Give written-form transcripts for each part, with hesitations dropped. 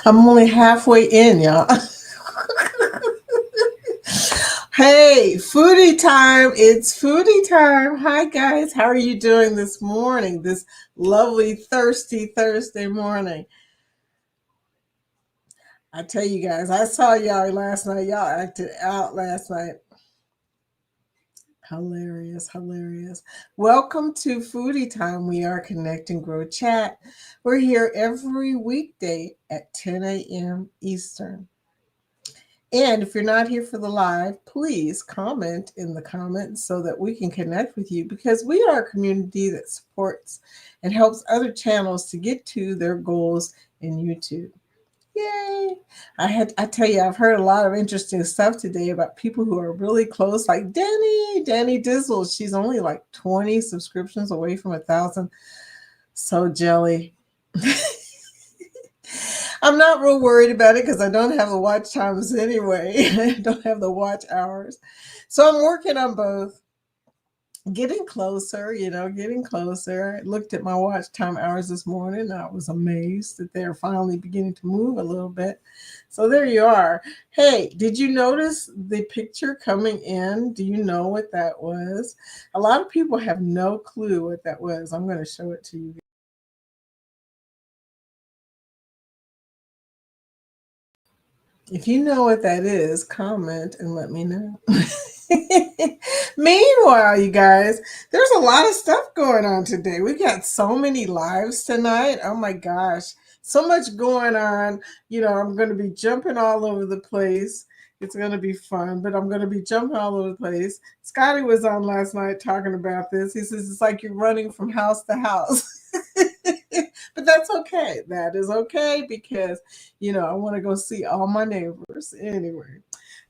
I'm only halfway in, y'all. Hey, foodie time. It's foodie time. Hi, guys. How are you doing this morning? This lovely, thirsty Thursday morning. I tell you guys, I saw y'all last night. Y'all acted out last night. Hilarious, hilarious. Welcome to Foodie Time. We are Connect and Grow Chat. We're here every weekday at 10 a.m. Eastern. And if you're not here for the live, please comment in the comments so that we can connect with you because we are a community that supports and helps other channels to get to their goals in YouTube. Yay! I tell you, I've heard a lot of interesting stuff today about people who are really close, like Danny Dizzle. She's only like 20 subscriptions away from 1,000. So jelly. I'm not real worried about it because I don't have the watch times anyway. I don't have the watch hours. So I'm working on both. Getting closer, getting closer. I looked at my watch time hours this morning. And I was amazed that they're finally beginning to move a little bit. So there you are. Hey, did you notice the picture coming in? Do you know what that was? A lot of people have no clue what that was. I'm going to show it to you. If you know what that is, comment and let me know. Meanwhile, you guys, there's a lot of stuff going on today. We got so many lives tonight. Oh my gosh, so much going on. I'm going to be jumping all over the place. It's going to be fun, but I'm going to be jumping all over the place. Scotty was on last night talking about this. He says it's like you're running from house to house. But that's okay. That is okay because, I want to go see all my neighbors anyway.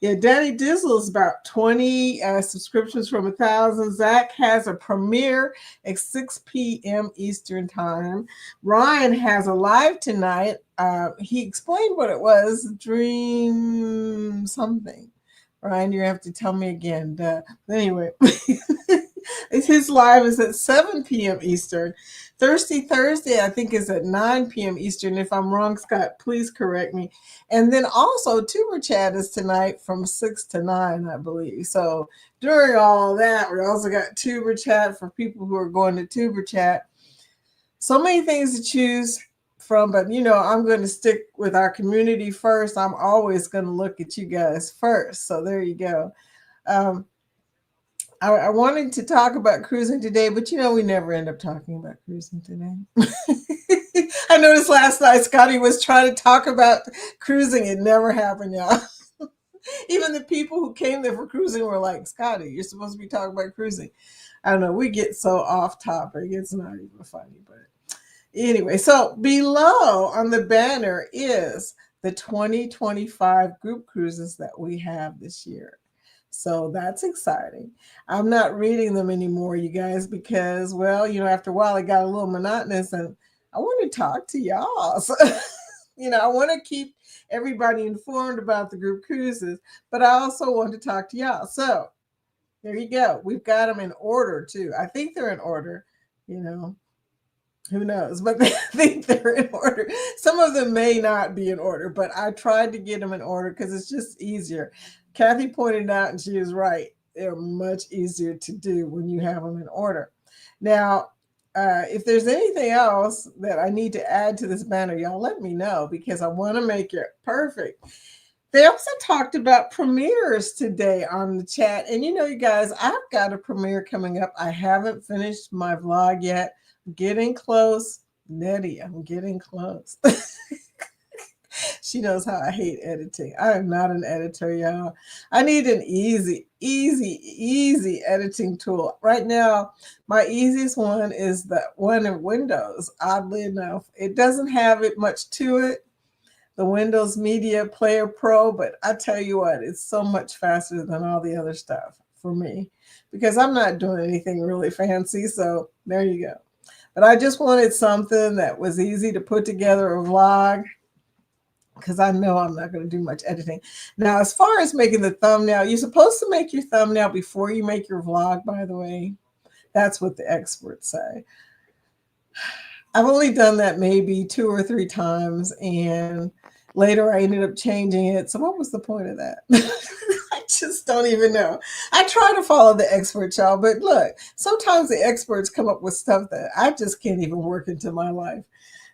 Yeah, Danny Dizzle is about 20 subscriptions from 1,000. Zach has a premiere at 6 p.m. Eastern Time. Ryan has a live tonight. He explained what it was, dream something. Ryan, you have to tell me again. Anyway, his live is at 7 p.m. Eastern. Thursday, I think, is at 9 p.m. Eastern. If I'm wrong, Scott, please correct me. And then also, Tuber Chat is tonight from 6 to 9, I believe. So during all that, we also got Tuber Chat for people who are going to Tuber Chat. So many things to choose from, but I'm going to stick with our community first. I'm always going to look at you guys first. So there you go. I wanted to talk about cruising today, but we never end up talking about cruising today. I noticed last night Scotty was trying to talk about cruising. It never happened, y'all. Even the people who came there for cruising were like, Scotty, you're supposed to be talking about cruising. I don't know. We get so off topic. It's not even funny, but anyway. So below on the banner is the 2025 group cruises that we have this year. So that's exciting. I'm not reading them anymore, you guys, because, after a while it got a little monotonous and I want to talk to y'all. So, I want to keep everybody informed about the group cruises, but I also want to talk to y'all. So there you go. We've got them in order too. I think they're in order, who knows, but I think they're in order. Some of them may not be in order, but I tried to get them in order because it's just easier. Kathy pointed out, and she is right, they're much easier to do when you have them in order. Now, if there's anything else that I need to add to this banner, y'all let me know because I want to make it perfect. They also talked about premieres today on the chat. And you guys, I've got a premiere coming up. I haven't finished my vlog yet. I'm getting close. Nettie, I'm getting close. She knows how I hate editing. I am not an editor, y'all. I need an easy editing tool. Right now, my easiest one is the one in Windows. Oddly enough, it doesn't have it much to it, the Windows Media Player Pro, but I tell you what, it's so much faster than all the other stuff for me because I'm not doing anything really fancy. So there you go. But I just wanted something that was easy to put together a vlog, because I know I'm not going to do much editing. Now, as far as making the thumbnail, you're supposed to make your thumbnail before you make your vlog, by the way. That's what the experts say. I've only done that maybe 2 or 3 times, and Later, I ended up changing it. So what was the point of that? I just don't even know. I try to follow the experts, y'all, but look, sometimes the experts come up with stuff that I just can't even work into my life.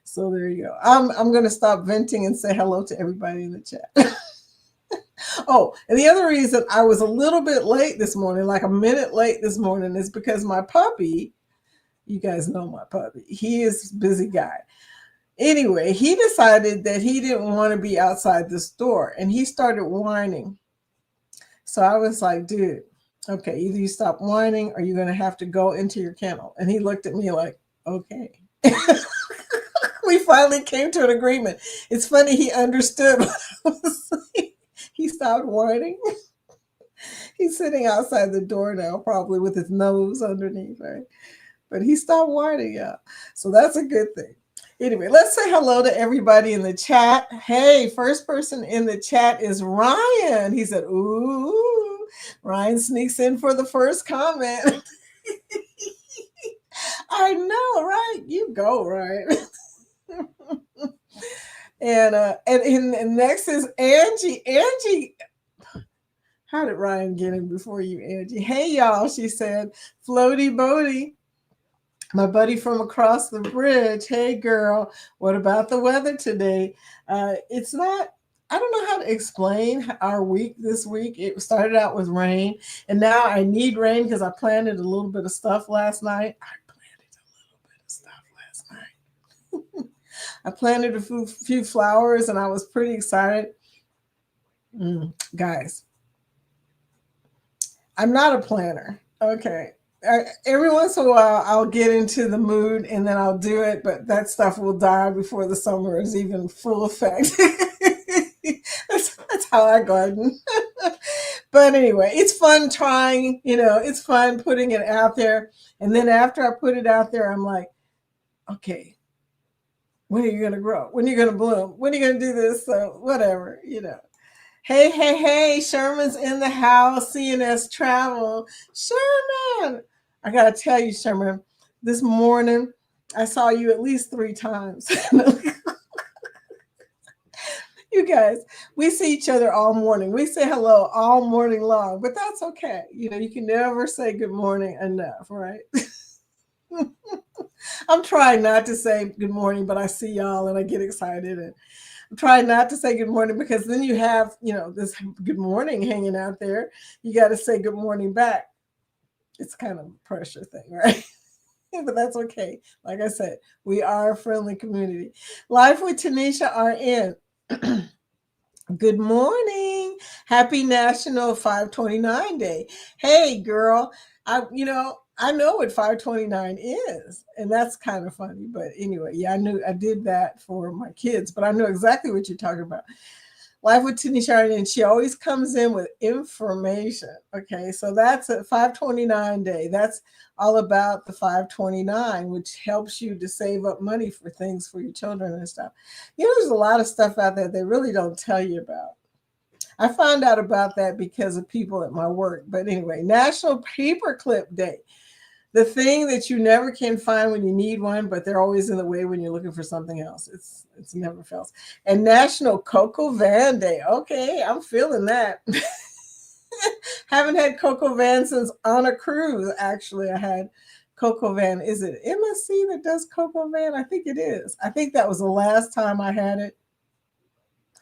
So there you go. I'm going to stop venting and say hello to everybody in the chat. Oh, and the other reason I was a little bit late this morning, like a minute late this morning, is because my puppy, you guys know my puppy, he is a busy guy. Anyway, he decided that he didn't want to be outside the store and he started whining. So I was like, dude, okay, either you stop whining or you're going to have to go into your kennel. And he looked at me like, okay. We finally came to an agreement. It's funny, he understood what I was saying. He stopped whining. He's sitting outside the door now, probably with his nose underneath, right? But he stopped whining, yeah. So that's a good thing. Anyway, let's say hello to everybody in the chat. Hey, first person in the chat is Ryan. He said, ooh, Ryan sneaks in for the first comment. I know, right? You go, Ryan. And next is Angie. Angie, how did Ryan get in before you, Angie? Hey, y'all, she said, floaty boaty. My buddy from across the bridge. Hey, girl, what about the weather today? It's not, I don't know how to explain our week this week. It started out with rain, and now I need rain because I planted a little bit of stuff last night. I planted a few flowers, and I was pretty excited. Guys, I'm not a planner. Okay. Every once in a while, I'll get into the mood and then I'll do it, but that stuff will die before the summer is even full effect. That's how I garden. But anyway, it's fun trying, it's fun putting it out there. And then after I put it out there, I'm like, okay, when are you going to grow? When are you going to bloom? When are you going to do this? So whatever. Hey, hey, hey, Sherman's in the house, CNS Travel. Sherman, I got to tell you, Sherman, this morning I saw you at least 3 times. You guys, we see each other all morning. We say hello all morning long, but that's okay. You can never say good morning enough, right? I'm trying not to say good morning, but I see y'all and I get excited, and I'm trying not to say good morning because then you have, this good morning hanging out there. You got to say good morning back. It's kind of a pressure thing, right? But that's okay. Like I said, we are a friendly community. Life with Tanisha RN. Good morning. Happy National 529 Day. Hey, girl. I know what 529 is, and that's kind of funny. But anyway, yeah, I did that for my kids, but I know exactly what you're talking about. Life with Tanisha, and she always comes in with information. Okay, so that's a 529 day. That's all about the 529, which helps you to save up money for things for your children and stuff. There's a lot of stuff out there they really don't tell you about. I found out about that because of people at my work. But anyway, National Paperclip Day. The thing that you never can find when you need one, but they're always in the way when you're looking for something else. It's never fails. And National Coco Van Day. Okay, I'm feeling that. Haven't had Coco Van since on a cruise. Actually, I had Coco Van. Is it MSC that does Coco Van? I think it is. I think that was the last time I had it.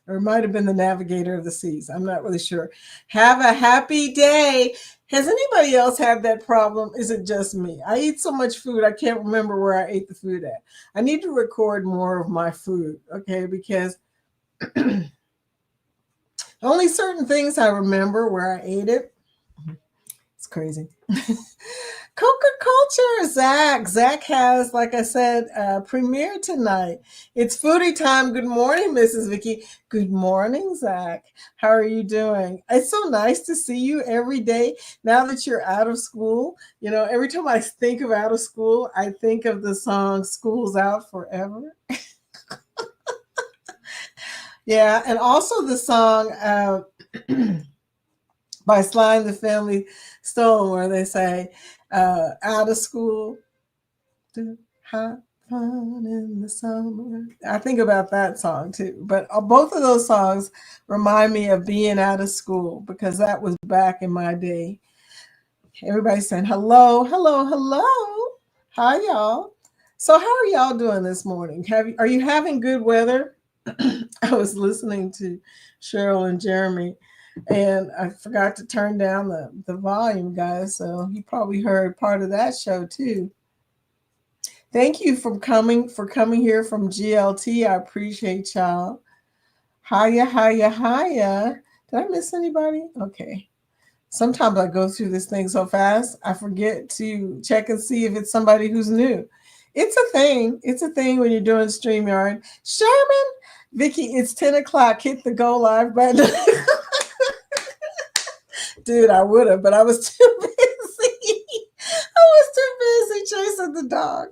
Or it might have been the Navigator of the Seas. I'm not really sure. Have a happy day. Has anybody else had that problem? Is it just me? I eat so much food, I can't remember where I ate the food at. I need to record more of my food, okay? Because only certain things I remember where I ate it. It's crazy. Coca Culture, Zach. Zach has, like I said, premiere tonight. It's foodie time. Good morning, Mrs. Vicky. Good morning, Zach. How are you doing? It's so nice to see you every day now that you're out of school. Every time I think of out of school, I think of the song School's Out Forever. Yeah, and also the song by Sly and the Family Stone, where they say, out of school, Fun in the summer. I think about that song too. But both of those songs remind me of being out of school because that was back in my day. Everybody's saying hello, hello, hello. Hi, y'all. So, how are y'all doing this morning? Are you having good weather? I was listening to Cheryl and Jeremy, and I forgot to turn down the volume, guys. So you probably heard part of that show too. Thank you for coming here from GLT. I appreciate y'all. Hiya, hiya, hiya. Did I miss anybody? Okay. Sometimes I go through this thing so fast, I forget to check and see if it's somebody who's new. It's a thing. It's a thing when you're doing StreamYard. Sherman, Vicky, it's 10 o'clock. Hit the go live button. Dude, I would have, but I was too busy. I was too busy chasing the dog.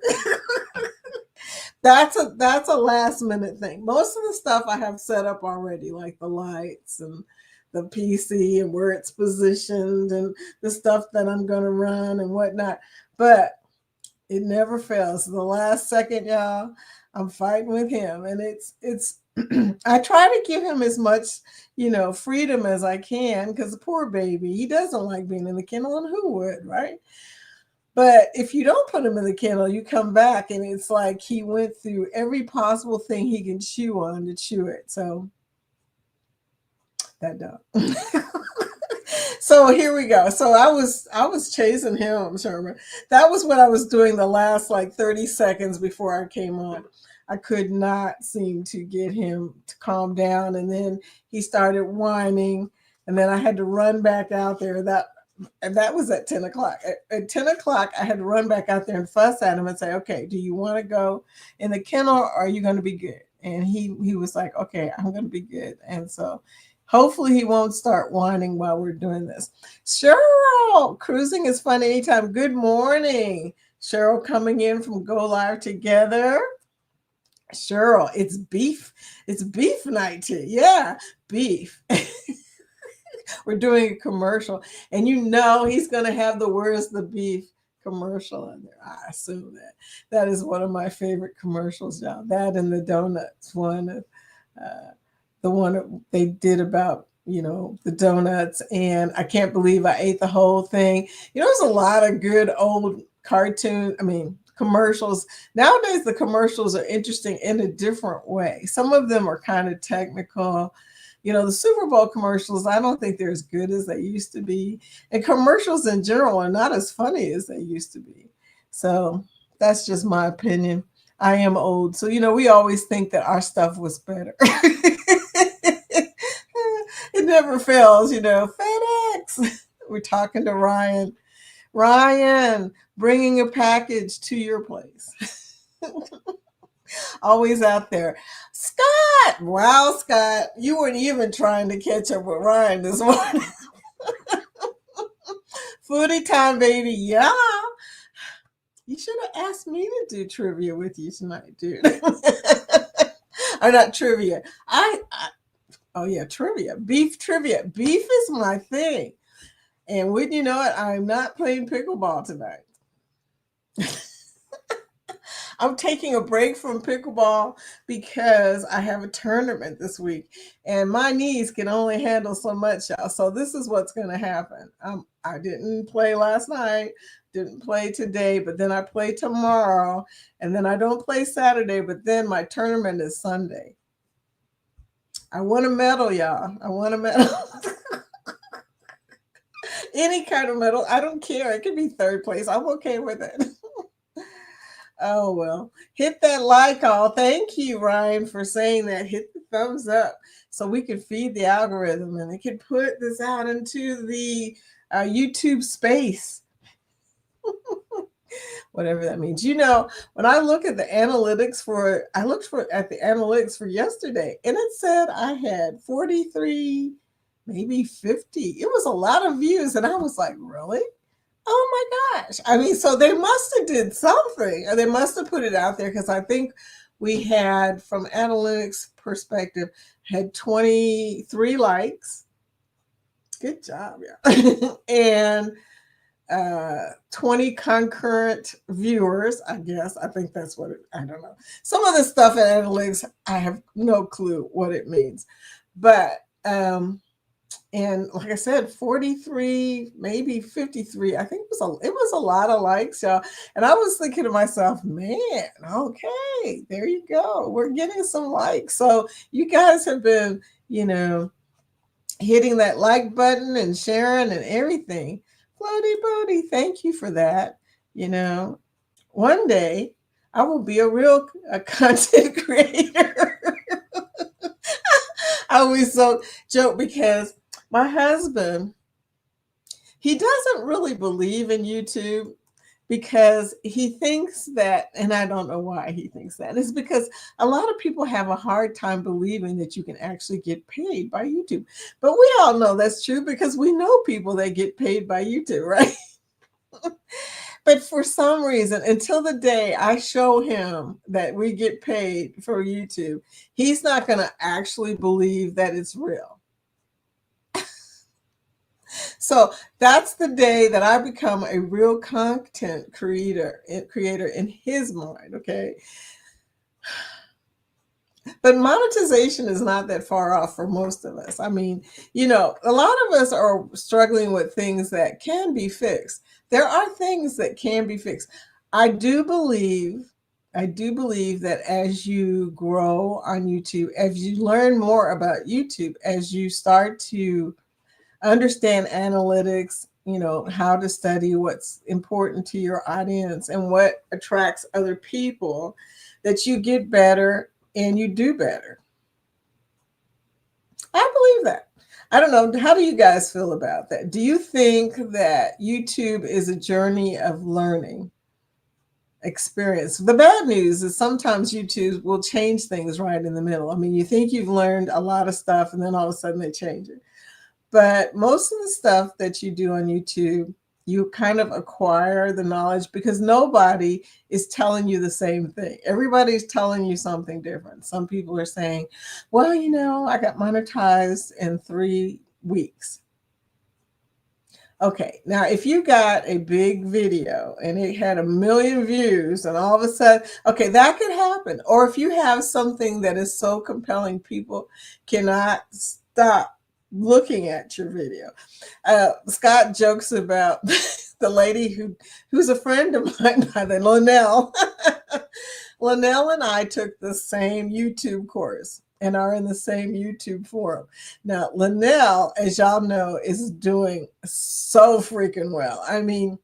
That's a last minute thing. Most of the stuff I have set up already, like the lights and the PC and where it's positioned and the stuff that I'm gonna run and whatnot. But it never fails. The last second, y'all, I'm fighting with him, and it's. I try to give him as much, freedom as I can because the poor baby, he doesn't like being in the kennel, and who would, right? But if you don't put him in the kennel, you come back and it's like he went through every possible thing he can chew on to chew it. So that dog. So here we go. So I was chasing him, Sherman. That was what I was doing the last like 30 seconds before I came on. I could not seem to get him to calm down. And then he started whining. And then I had to run back out there. That was at 10 o'clock. At 10 o'clock, I had to run back out there and fuss at him and say, okay, do you want to go in the kennel or are you going to be good? And he was like, okay, I'm going to be good. And so hopefully he won't start whining while we're doing this. Cheryl, cruising is fun anytime. Good morning. Cheryl coming in from Go Live Together. Cheryl, it's beef. It's beef night too. Yeah, beef. We're doing a commercial, and he's going to have the "Where's the Beef" commercial in there. I assume that is one of my favorite commercials, y'all. That and the donuts one, the one that they did about the donuts, and I can't believe I ate the whole thing. There's a lot of good old commercials. Nowadays, the commercials are interesting in a different way. Some of them are kind of technical. The Super Bowl commercials, I don't think they're as good as they used to be. And commercials in general are not as funny as they used to be. So that's just my opinion. I am old. So, we always think that our stuff was better. It never fails, FedEx. We're talking to Ryan. Ryan, bringing a package to your place. Always out there. Scott! Wow, Scott. You weren't even trying to catch up with Ryan this morning. Foodie time, baby. Yeah. You should have asked me to do trivia with you tonight, dude. Or not trivia. Oh yeah, trivia. Beef trivia. Beef is my thing. And wouldn't you know it, I'm not playing pickleball tonight. I'm taking a break from pickleball because I have a tournament this week and my knees can only handle so much, y'all. So this is what's going to happen. I didn't play last night, didn't play today, but then I play tomorrow, and then I don't play Saturday, but then my tournament is Sunday. I want a medal, y'all. I want a medal. Any kind of medal. I don't care. It could be third place. I'm okay with it. Oh, well, hit that like all. Thank you, Ryan, for saying that. Hit the thumbs up so we can feed the algorithm and it can put this out into the YouTube space. Whatever that means. When I look at the analytics at the analytics for yesterday, and it said I had 43, maybe 50. It was a lot of views. And I was like, really? Oh my gosh. So they must have did something, or they must have put it out there, because I think we had, from analytics perspective, had 23 likes. Good job, yeah. And 20 concurrent viewers, I guess. I think that's what I don't know. Some of the stuff in analytics, I have no clue what it means. But, and like I said, 43, maybe 53. I think it was a lot of likes, y'all. And I was thinking to myself, man, okay, there you go. We're getting some likes. So you guys have been, hitting that like button and sharing and everything. Floaty Bodie, thank you for that. You know, one day I will be a content creator. I always so joke because my husband, he doesn't really believe in YouTube because he thinks that, and I don't know why he thinks that. It's because a lot of people have a hard time believing that you can actually get paid by YouTube. But we all know that's true because we know people that get paid by YouTube, right? But for some reason, until the day I show him that we get paid for YouTube, he's not going to actually believe that it's real. So that's the day that I become a real content creator in his mind, okay? But monetization is not that far off for most of us. I mean, a lot of us are struggling with things that can be fixed. There are things that can be fixed. I do believe that as you grow on YouTube, as you learn more about YouTube, as you start to understand analytics, how to study what's important to your audience and what attracts other people, that you get better and you do better. I believe that. I don't know. How do you guys feel about that? Do you think that YouTube is a journey of learning experience? The bad news is sometimes YouTube will change things right in the middle. I mean, you think you've learned a lot of stuff and then all of a sudden they change it. But most of the stuff that you do on YouTube, you kind of acquire the knowledge because nobody is telling you the same thing. Everybody's telling you something different. Some people are saying, well, I got monetized in 3 weeks. Okay, now if you got a big video and it had 1 million views and all of a sudden, okay, that could happen. Or if you have something that is so compelling, people cannot stop looking at your video. Scott jokes about the lady who's a friend of mine by the Linnell. Linnell and I took the same YouTube course and are in the same YouTube forum. Now, Linnell, as y'all know, is doing so freaking well. I mean,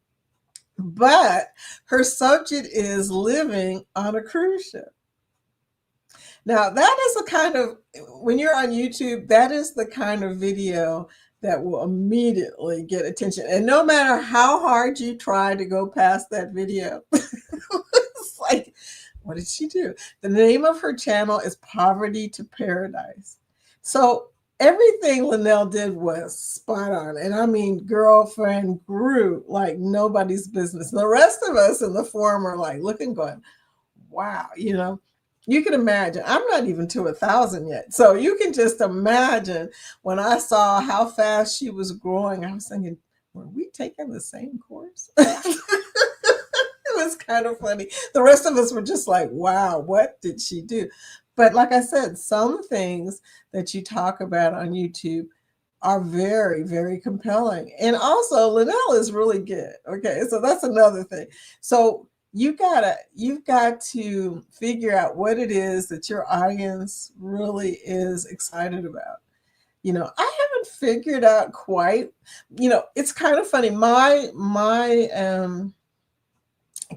but her subject is living on a cruise ship. Now, that is the kind of, when you're on YouTube, that is the kind of video that will immediately get attention. And no matter how hard you try to go past that video, it's like, what did she do? The name of her channel is Poverty to Paradise. So everything Linnell did was spot on. And I mean, girlfriend grew like nobody's business. The rest of us in the forum are like looking, going, wow, you can imagine. I'm not even to 1,000 yet. So you can just imagine when I saw how fast she was growing, I was thinking, were we taking the same course? It was kind of funny. The rest of us were just like, wow, what did she do? But like I said, some things that you talk about on YouTube are very, very compelling. And also Linnell is really good. Okay, so that's another thing. So you've got to figure out what it is that your audience really is excited about. I haven't figured out quite, it's kind of funny. My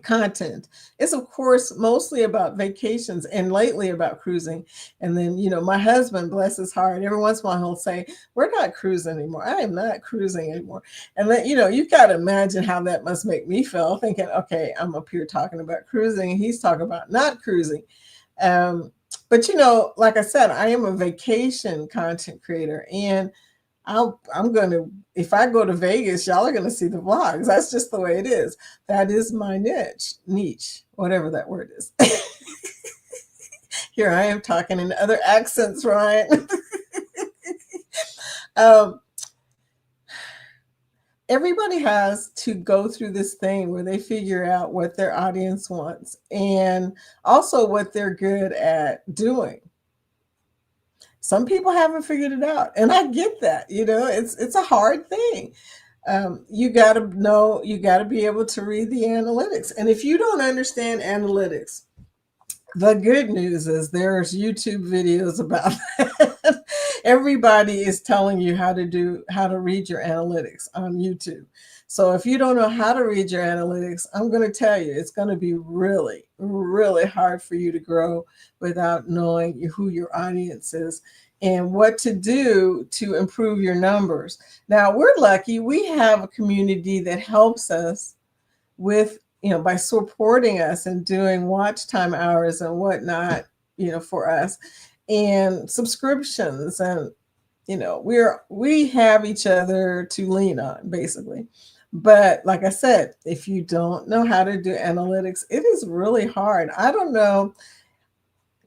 content is of course mostly about vacations and lately about cruising. And then my husband, bless his heart, every once in a while he'll say, we're not cruising anymore. I am not cruising anymore. And then you've got to imagine how that must make me feel, thinking, okay, I'm up here talking about cruising and he's talking about not cruising. But like I said, I am a vacation content creator, and I'm going to, if I go to Vegas, y'all are going to see the vlogs. That's just the way it is. That is my niche, whatever that word is. Here I am talking in other accents, Ryan. everybody has to go through this thing where they figure out what their audience wants and also what they're good at doing. Some people haven't figured it out, and I get that. It's a hard thing. You got to know, you got to be able to read the analytics. And if you don't understand analytics, the good news is there's YouTube videos about that. Everybody is telling you how to read your analytics on YouTube. So if you don't know how to read your analytics, I'm going to tell you, it's going to be really, really hard for you to grow without knowing who your audience is and what to do to improve your numbers. Now, we're lucky. We have a community that helps us with, by supporting us and doing watch time hours and whatnot, for us, and subscriptions. And, we have each other to lean on, basically. But like I said, if you don't know how to do analytics, it is really hard. I don't know.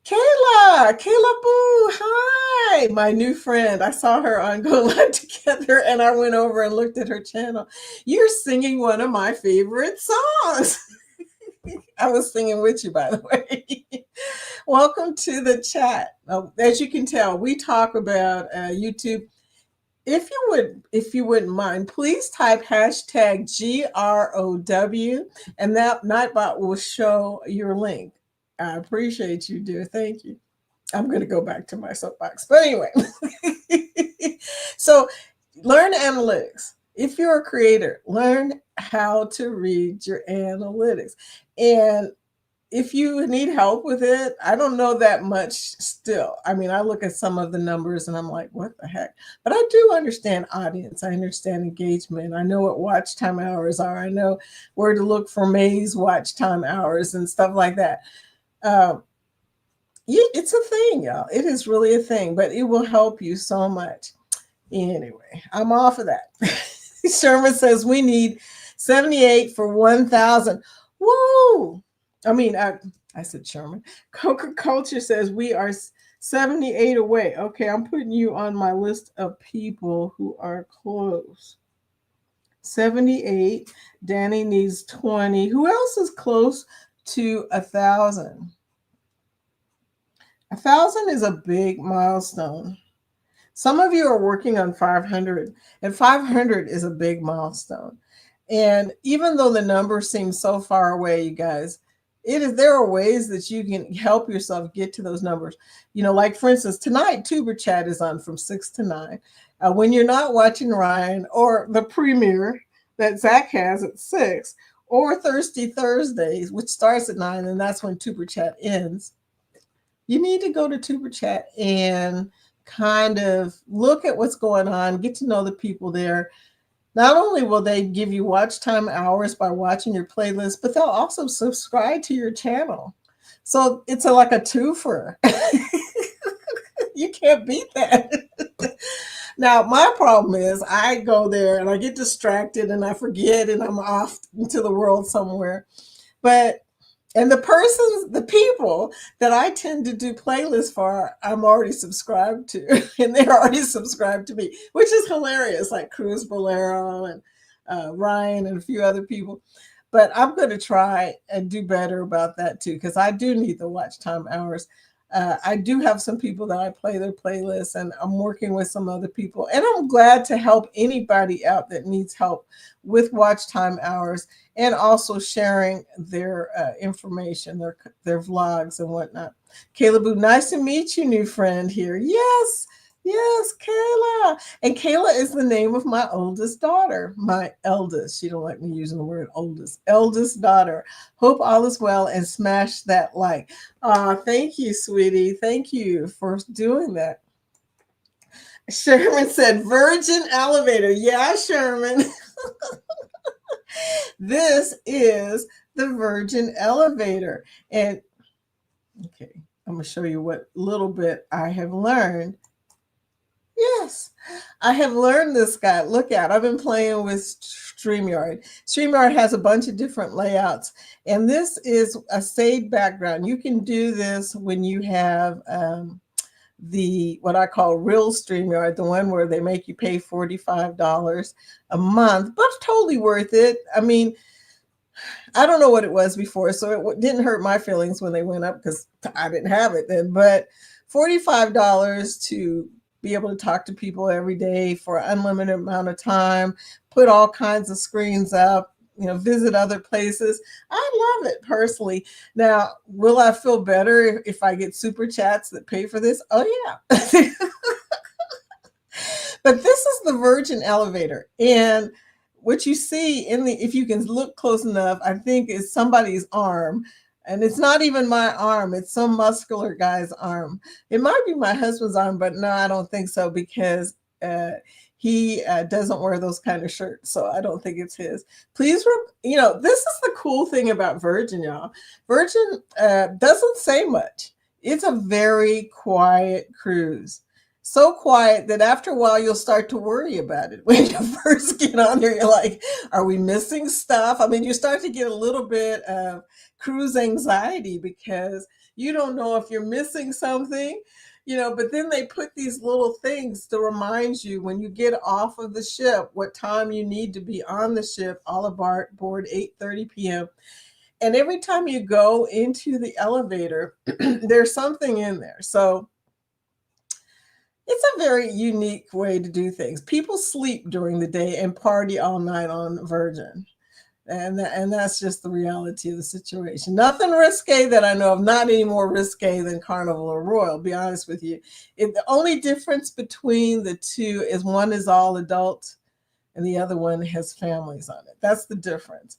Kayla Boo, hi, my new friend. I saw her on Go Live Together, and I went over and looked at her channel. You're singing one of my favorite songs. I was singing with you, by the way. Welcome to the chat. As you can tell, we talk about YouTube. If you wouldn't mind, please type hashtag GROW, and that Nightbot will show your link. I appreciate you, dear. Thank you. I'm going to go back to my soapbox. But anyway, so learn analytics. If you're a creator, learn how to read your analytics. And if you need help with it, I don't know that much still. I mean, I look at some of the numbers and I'm like, what the heck? But I do understand audience. I understand engagement. I know what watch time hours are. I know where to look for May's watch time hours and stuff like that. It's a thing, y'all. It is really a thing, but it will help you so much. Anyway, I'm off of that. Sherman says we need 78 for 1,000. Woo! I mean, I said Sherman. Coca Culture says we are 78 away. Okay, I'm putting you on my list of people who are close. 78. Danny needs 20. Who else is close to 1,000? 1,000 is a big milestone. Some of you are working on 500, and 500 is a big milestone. And even though the number seems so far away, you guys, there are ways that you can help yourself get to those numbers. Like for instance, tonight, Tuber Chat is on from 6 to 9. When you're not watching Ryan or the premiere that Zach has at 6, or Thirsty Thursdays, which starts at 9, and that's when Tuber Chat ends, you need to go to Tuber Chat and kind of look at what's going on, get to know the people there. Not only will they give you watch time hours by watching your playlist, but they'll also subscribe to your channel. So it's like a twofer. You can't beat that. Now, my problem is I go there and I get distracted and I forget and I'm off into the world somewhere. And the people that I tend to do playlists for, I'm already subscribed to, and they're already subscribed to me, which is hilarious, like Cruz Bolero and Ryan and a few other people. But I'm going to try and do better about that too, because I do need the watch time hours. I do have some people that I play their playlists, and I'm working with some other people. And I'm glad to help anybody out that needs help with watch time hours and also sharing their information, their vlogs and whatnot. Kayla Boo, nice to meet you, new friend here. Yes, Kayla. And Kayla is the name of my oldest daughter, my eldest. She don't like me using the word eldest daughter. Hope all is well, and smash that like. Thank you, sweetie. Thank you for doing that. Sherman said, Virgin Elevator. Yeah, Sherman. This is the Virgin Elevator. And okay, I'm going to show you what little bit I have learned. Yes, I have learned this guy. Look out, I've been playing with StreamYard. StreamYard has a bunch of different layouts, and this is a shade background. You can do this when you have the what I call real StreamYard, the one where they make you pay $45 a month, but totally worth it. I mean, I don't know what it was before, so it didn't hurt my feelings when they went up because I didn't have it then. But $45 to be able to talk to people every day for an unlimited amount of time, put all kinds of screens up, visit other places. I love it personally. Now, will I feel better if I get super chats that pay for this? Oh, yeah. But this is the Virgin elevator. And what you see if you can look close enough, I think is somebody's arm. And it's not even my arm. It's some muscular guy's arm. It might be my husband's arm, but no, I don't think so because he doesn't wear those kind of shirts. So I don't think it's his. Please, this is the cool thing about Virgin, y'all. Virgin doesn't say much. It's a very quiet cruise. So quiet that after a while you'll start to worry about it. When you first get on there, you're like, are we missing stuff? I mean, you start to get a little bit of cruise anxiety because you don't know if you're missing something, but then they put these little things to remind you when you get off of the ship, what time you need to be on the ship, all aboard 8:30 p.m. And every time you go into the elevator, there's something in there. So it's a very unique way to do things. People sleep during the day and party all night on Virgin. And that's just the reality of the situation. Nothing risque that I know of, not any more risque than Carnival or Royal, be honest with you. The only difference between the two is one is all adult and the other one has families on it. That's the difference.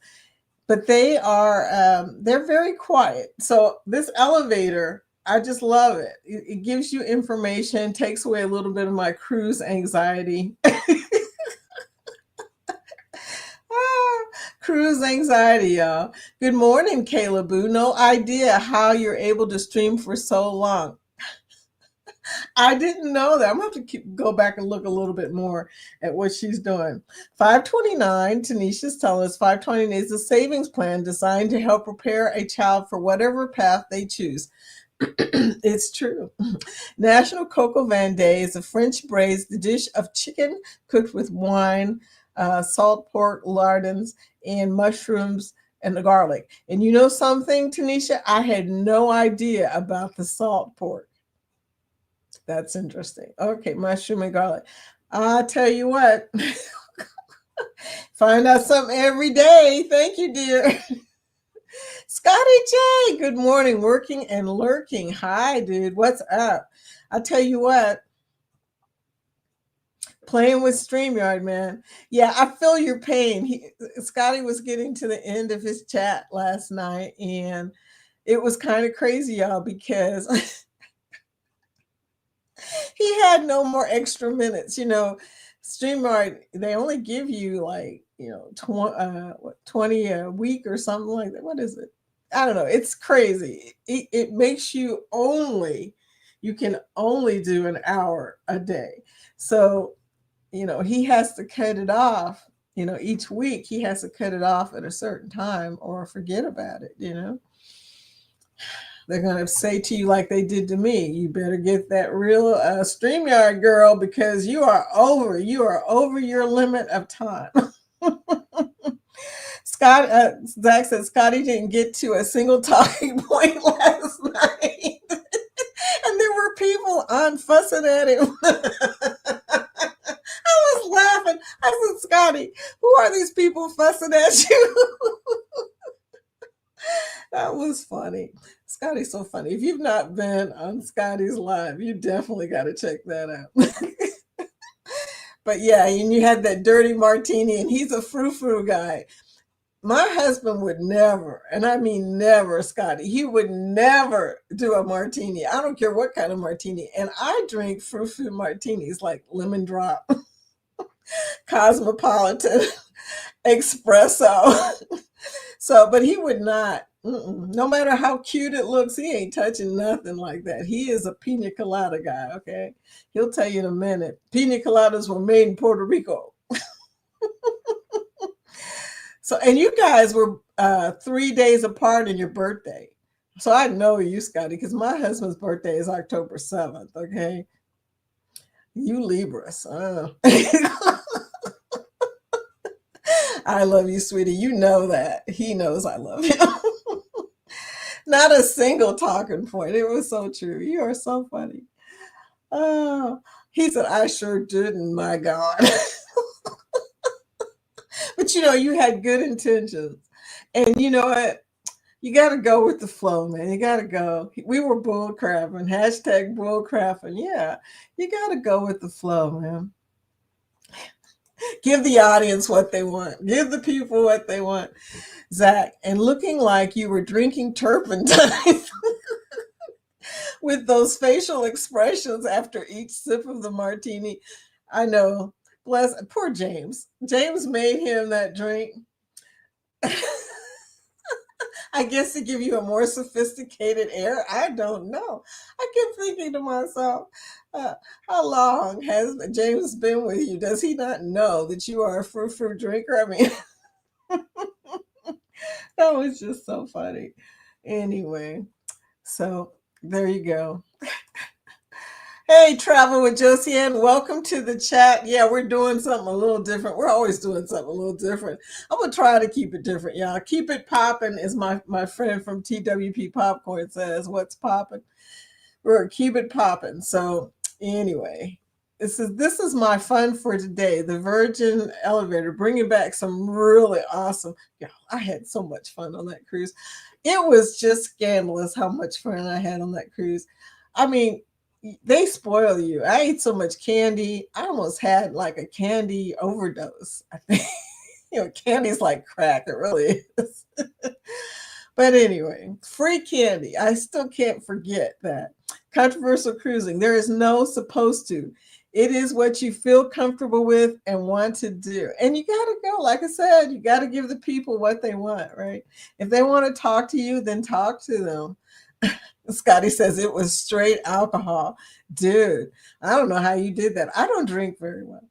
But they're very quiet. So this elevator, I just love it. It gives you information, takes away a little bit of my cruise anxiety. Cruise anxiety, y'all. Good morning, Kayla Boo. No idea how you're able to stream for so long. I didn't know that. I'm going to have to go back and look a little bit more at what she's doing. 529, Tanisha's telling us 529 is a savings plan designed to help prepare a child for whatever path they choose. It's true. National Coco Van Day is a French braised dish of chicken cooked with wine, salt pork lardons, and mushrooms and the garlic. And you know something, Tanisha? I had no idea about the salt pork. That's interesting. Okay, mushroom and garlic. I'll tell you what. Find out something every day. Thank you, dear. Scotty J, good morning. Working and lurking. Hi, dude. What's up? I'll tell you what. Playing with StreamYard, man. Yeah, I feel your pain. Scotty was getting to the end of his chat last night, and it was kind of crazy, y'all, because he had no more extra minutes. StreamYard, they only give you 20 a week or something like that. What is it? I don't know. It's crazy. It makes you can only do an hour a day. So, he has to cut it off, each week he has to cut it off at a certain time or forget about it, They're going to say to you like they did to me, you better get that real StreamYard girl because you are over your limit of time. Zach said Scotty didn't get to a single talking point last night. And there were people on fussing at him. I was laughing. I said, Scotty, who are these people fussing at you? That was funny. Scotty's so funny. If you've not been on Scotty's live, you definitely got to check that out. But yeah, and you had that dirty martini, and he's a frou-frou guy. My husband would never, and I mean never, Scotty, he would never do a martini. I don't care what kind of martini. And I drink frou-frou martinis like lemon drop, cosmopolitan, espresso. So, but he would not, no matter how cute it looks, he ain't touching nothing like that. He is a pina colada guy, okay? He'll tell you in a minute. Pina coladas were made in Puerto Rico. So, and you guys were 3 days apart in your birthday. So I know you, Scotty, because my husband's birthday is October 7th, okay? You Libras. I love you, sweetie. You know that. He knows I love him. Not a single talking point. It was so true. You are so funny. Oh, he said, I sure didn't, my God. But you had good intentions. And you know what? You got to go with the flow, man. You got to go. We were bull crapping, hashtag bull crapping. Yeah, you got to go with the flow, man. Give the audience what they want. Give the people what they want, Zach. And looking like you were drinking turpentine with those facial expressions after each sip of the martini. I know. Bless poor James. James made him that drink. I guess to give you a more sophisticated air. I don't know. I kept thinking to myself, how long has James been with you? Does he not know that you are a frou-frou drinker? I mean, that was just so funny. Anyway, so there you go. Hey, Travel with Josiane, welcome to the chat. Yeah, we're doing something a little different. We're always doing something a little different. I'm going to try to keep it different, y'all. Keep it popping, as my friend from TWP Popcorn says. What's popping? We're going to keep it popping. So anyway, this is my fun for today. The Virgin Elevator, bringing back some really awesome. Yeah, I had so much fun on that cruise. It was just scandalous how much fun I had on that cruise. I mean, they spoil you. I ate so much candy. I almost had like a candy overdose. I think candy's like crack. It really is. But anyway, free candy. I still can't forget that. Controversial cruising. There is no supposed to. It is what you feel comfortable with and want to do. And you got to go. Like I said, you got to give the people what they want, right? If they want to talk to you, then talk to them. Scotty says it was straight alcohol. Dude, I don't know how you did that. I don't drink very well.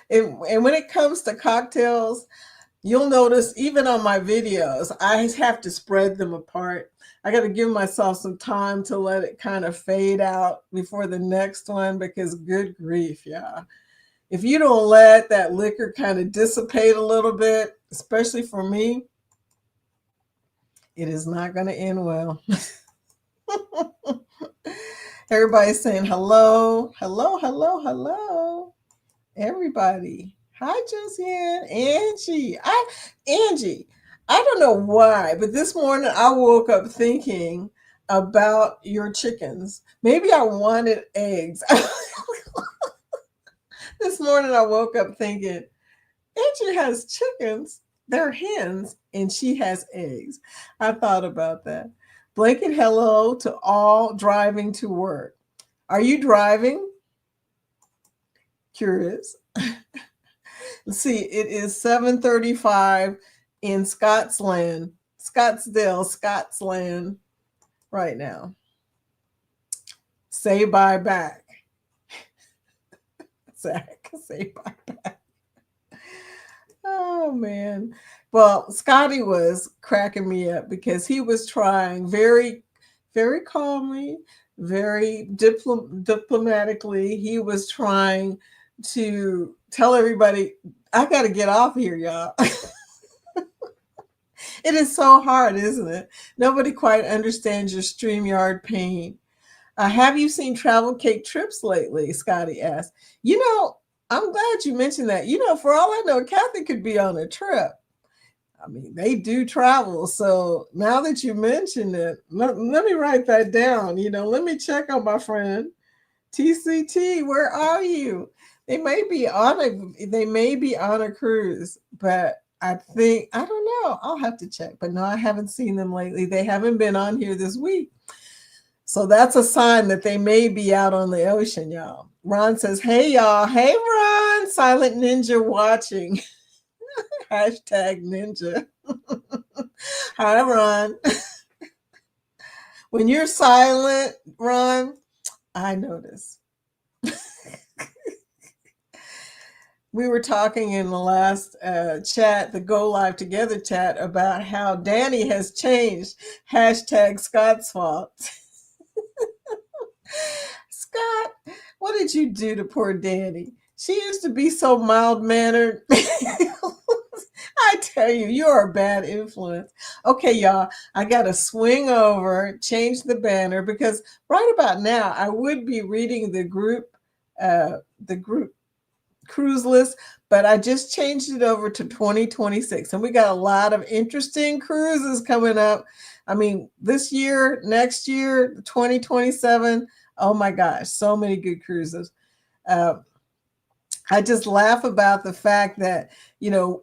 And when it comes to cocktails, you'll notice even on my videos, I have to spread them apart. I got to give myself some time to let it kind of fade out before the next one, because good grief, yeah. If you don't let that liquor kind of dissipate a little bit, especially for me, it is not going to end well. Everybody's saying hello, hello, hello, hello. Everybody. Hi, Josiane. Angie. I don't know why, but this morning I woke up thinking about your chickens. Maybe I wanted eggs. This morning I woke up thinking, Angie has chickens. They're hens, and she has eggs. I thought about that. Blanket hello to all driving to work. Are you driving? Curious. Let's see, it is 7:35 in Scottsdale, Scottsland right now. Say bye back. Zach, say bye back. Oh man. Well, Scotty was cracking me up because he was trying very, very calmly, very diplomatically. He was trying to tell everybody, I got to get off here, y'all. It is so hard, isn't it? Nobody quite understands your StreamYard pain. Have you seen Travel Cake Trips lately? Scotty asked. I'm glad you mentioned that. For all I know, Kathy could be on a trip. I mean, they do travel. So now that you mentioned it, let me write that down. Let me check on my friend. TCT, where are you? They may be on a cruise, but I don't know. I'll have to check. But no, I haven't seen them lately. They haven't been on here this week. So that's a sign that they may be out on the ocean, y'all. Ron says, hey, y'all. Hey, Ron. Silent Ninja watching. Hashtag ninja. Hi, Ron. When you're silent, Ron, I notice. we were talking in the last chat, the Go Live Together chat, about how Danny has changed. Hashtag Scott's fault. Scott, what did you do to poor Danny? She used to be so mild mannered. I tell you, you're a bad influence. Okay, y'all, I got to swing over, change the banner because right about now I would be reading the group cruise list, but I just changed it over to 2026, and we got a lot of interesting cruises coming up. I mean, this year, next year, 2027. Oh my gosh, so many good cruises. Uh, I just laugh about the fact that,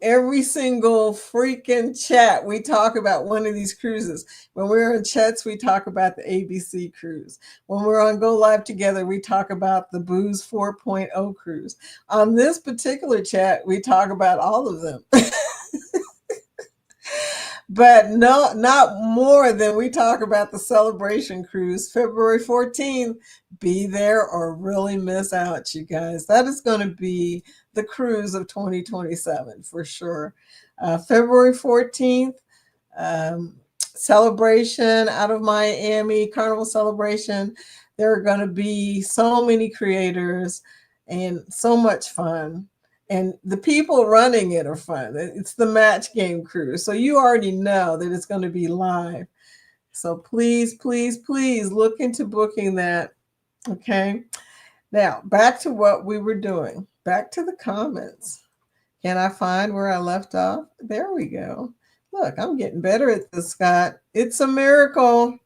every single freaking chat, we talk about one of these cruises. When we're in chats, we talk about the ABC cruise. When we're on Go Live Together, we talk about the Booze 4.0 cruise. On this particular chat, we talk about all of them. But no, not more than we talk about the Celebration Cruise, February 14th. Be there or really miss out, you guys. That is going to be the cruise of 2027 for sure. February 14th, Celebration out of Miami, Carnival Celebration. There are going to be so many creators and so much fun. And the people running it are fun. It's the Match Game Cruise. So you already know that it's going to be live. So please, please, please look into booking that. Okay. Now, back to what we were doing. Back to the comments. Can I find where I left off? There we go. Look, I'm getting better at this, Scott. It's a miracle.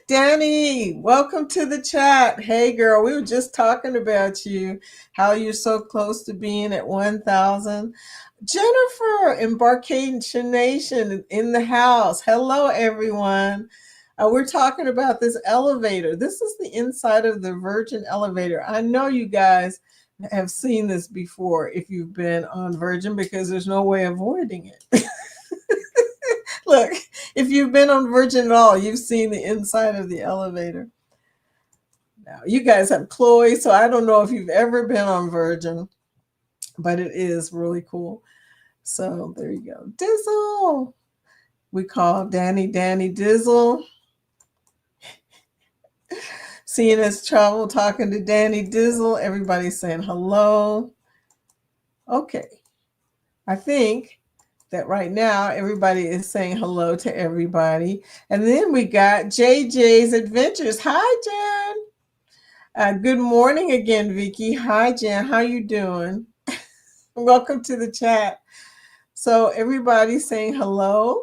Danny, welcome to the chat. Hey, girl, we were just talking about you, how you're so close to being at 1,000. Jennifer, Embarkation Nation in the house. Hello, everyone. We're talking about this elevator. This is the inside of the Virgin elevator. I know you guys have seen this before if you've been on Virgin because there's no way avoiding it. Look, if you've been on Virgin at all, you've seen the inside of the elevator. Now, you guys have Chloe, so I don't know if you've ever been on Virgin, but it is really cool. So there you go. Dizzle. We call Danny Dizzle. Seeing us travel, talking to Danny Dizzle. Everybody's saying hello. Okay. I think that right now everybody is saying hello to everybody. And then we got JJ's Adventures. Hi, Jen. Good morning again, Vicky. Hi, Jen. How you doing? Welcome to the chat. So everybody's saying hello.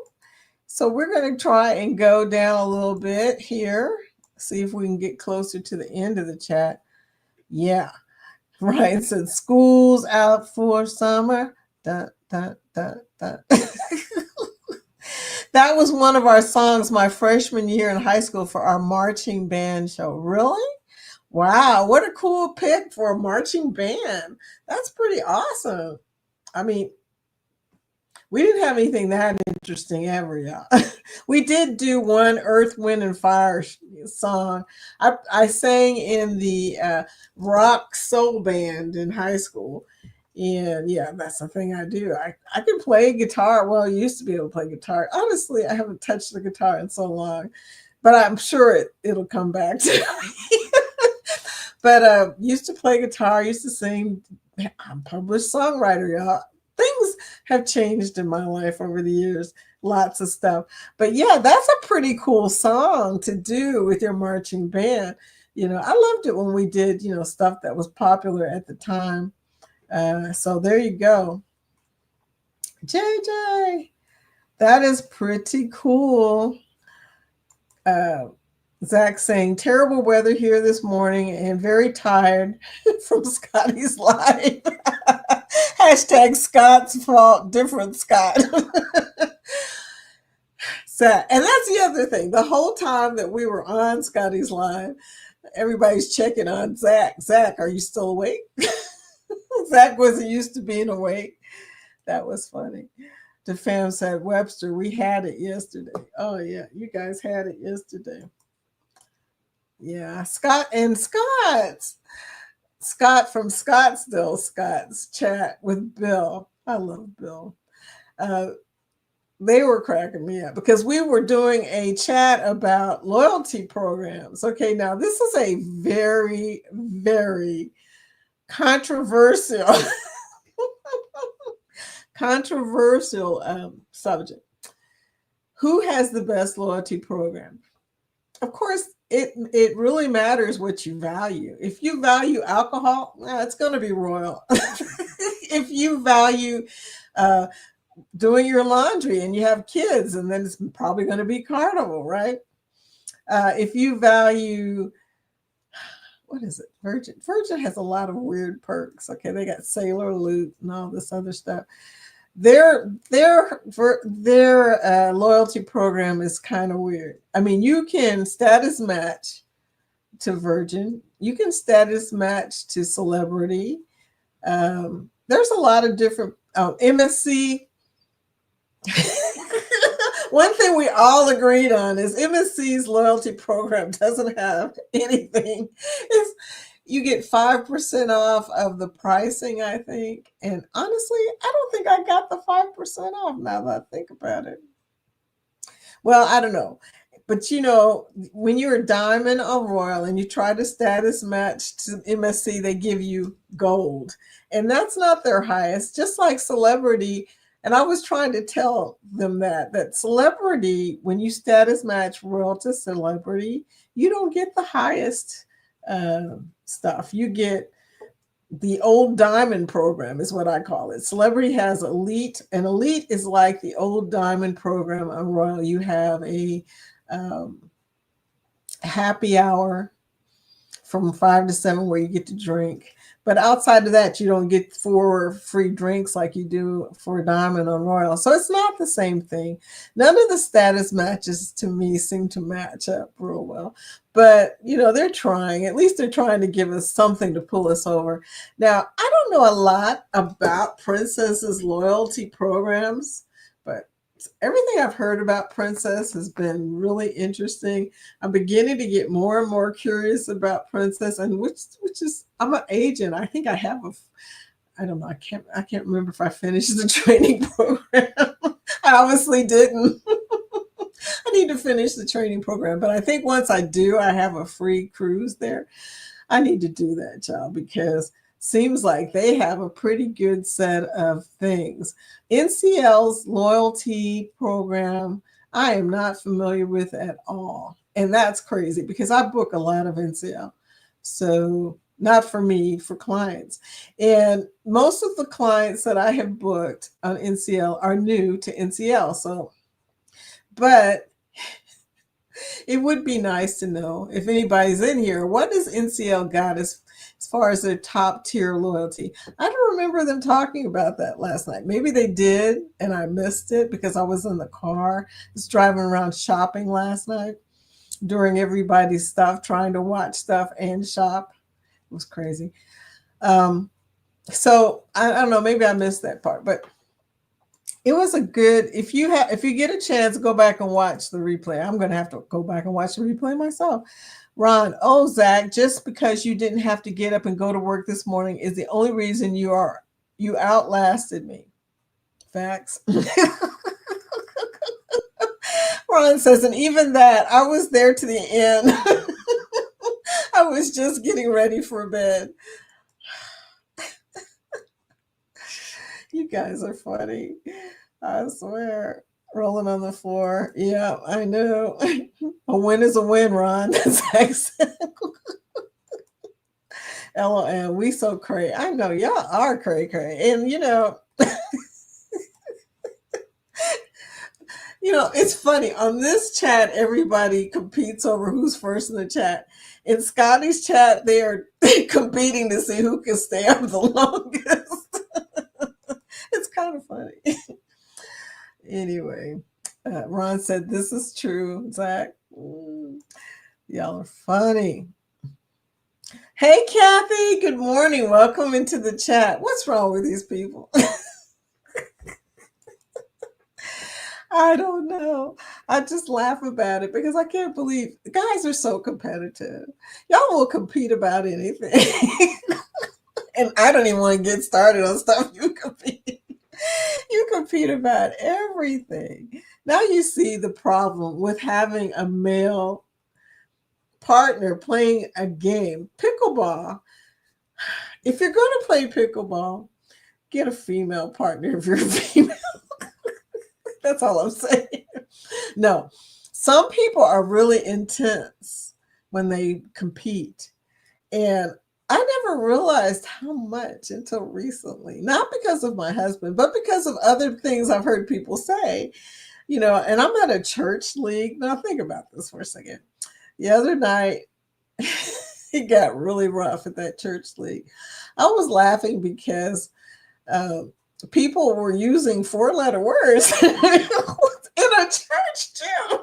So we're going to try and go down a little bit here. See if we can get closer to the end of the chat. Yeah. Right. So school's out for summer. Dun, dun, dun, dun. That was one of our songs my freshman year in high school for our marching band show. Really? Wow, what a cool pick for a marching band. That's pretty awesome. I mean, we didn't have anything that interesting ever, y'all. We did do one Earth, Wind, and Fire song. I sang in the rock soul band in high school. And yeah, that's the thing I do. I can play guitar. Well, I used to be able to play guitar. Honestly, I haven't touched the guitar in so long, but I'm sure it'll come back to me. But used to play guitar, used to sing. I'm a published songwriter, y'all. Things have changed in my life over the years. Lots of stuff. But yeah, that's a pretty cool song to do with your marching band. I loved it when we did, stuff that was popular at the time. So there you go. JJ, that is pretty cool. Zach saying, terrible weather here this morning and very tired from Scotty's live. Hashtag Scott's fault, different Scott. Zach. And that's the other thing. The whole time that we were on Scotty's live, everybody's checking on Zach. Zach, are you still awake? Zach wasn't used to being awake. That was funny. The fam said, Webster, we had it yesterday. Oh, yeah, you guys had it yesterday. Yeah, Scott. Scott from Scottsdale, Scott's chat with Bill. I love Bill. Uh, they were cracking me up because we were doing a chat about loyalty programs. Okay, now this is a very, very controversial, controversial subject. Who has the best loyalty program? Of course, it really matters what you value. If you value alcohol, it's going to be Royal. If you value uh, doing your laundry and you have kids, and then it's probably going to be Carnival, right? If you value, what is it? Virgin. Virgin has a lot of weird perks. Okay, they got Sailor Loot and all this other stuff. Their loyalty program is kind of weird. I mean, you can status match to Virgin. You can status match to Celebrity. There's a lot of different MSC. One thing we all agreed on is MSC's loyalty program doesn't have anything. You get 5% off of the pricing, I think. And honestly, I don't think I got the 5% off now that I think about it. Well, I don't know. But when you're a diamond or royal and you try to status match to MSC, they give you gold. And that's not their highest, just like Celebrity. And I was trying to tell them that Celebrity, when you status match royal to Celebrity, you don't get the highest stuff. You get the old diamond program is what I call it. Celebrity has elite, and elite is like the old diamond program on Royal. You have a happy hour from 5 to 7 where you get to drink. But outside of that, you don't get 4 free drinks like you do for a diamond on Royal. So it's not the same thing. None of the status matches to me seem to match up real well. But, they're trying. At least they're trying to give us something to pull us over. Now, I don't know a lot about Princess's loyalty programs, but everything I've heard about Princess has been really interesting. I'm beginning to get more and more curious about Princess, and which is, I'm an agent. I think I have I don't know. I can't remember if I finished the training program. I obviously didn't. I need to finish the training program, but I think once I do, I have a free cruise there. I need to do that, child, because seems like they have a pretty good set of things. NCL's loyalty program, I am not familiar with at all. And that's crazy because I book a lot of NCL. So not for me, for clients. And most of the clients that I have booked on NCL are new to NCL. But it would be nice to know if anybody's in here, what does NCL got as far as their top tier loyalty? I don't remember them talking about that last night. Maybe they did and I missed it because I was in the car. I was driving around shopping last night during everybody's stuff, trying to watch stuff and shop. It was crazy. So I don't know, maybe I missed that part, but it was a good, if you get a chance, go back and watch the replay. I'm going to have to go back and watch the replay myself. Ron, oh, Zach, just because you didn't have to get up and go to work this morning is the only reason you outlasted me. Facts. Ron says, and even that, I was there to the end. I was just getting ready for bed. You guys are funny. I swear. Rolling on the floor. Yeah, I know. A win is a win, Ron. That's LOL. We so cray. I know y'all are cray. And it's funny. On this chat, everybody competes over who's first in the chat. In Scotty's chat, they are competing to see who can stay up the longest. It's kind of funny. Anyway, Ron said, this is true, Zach. Y'all are funny. Hey, Kathy. Good morning. Welcome into the chat. What's wrong with these people? I don't know. I just laugh about it because I can't believe guys are so competitive. Y'all will compete about anything. And I don't even want to get started on stuff you compete. You compete about everything. Now you see the problem with having a male partner playing a game. Pickleball. If you're going to play pickleball, get a female partner if you're female. That's all I'm saying. No, some people are really intense when they compete. And I never realized how much until recently, not because of my husband, but because of other things I've heard people say, and I'm at a church league. Now, think about this for a second. The other night, it got really rough at that church league. I was laughing because people were using four-letter words in a church gym.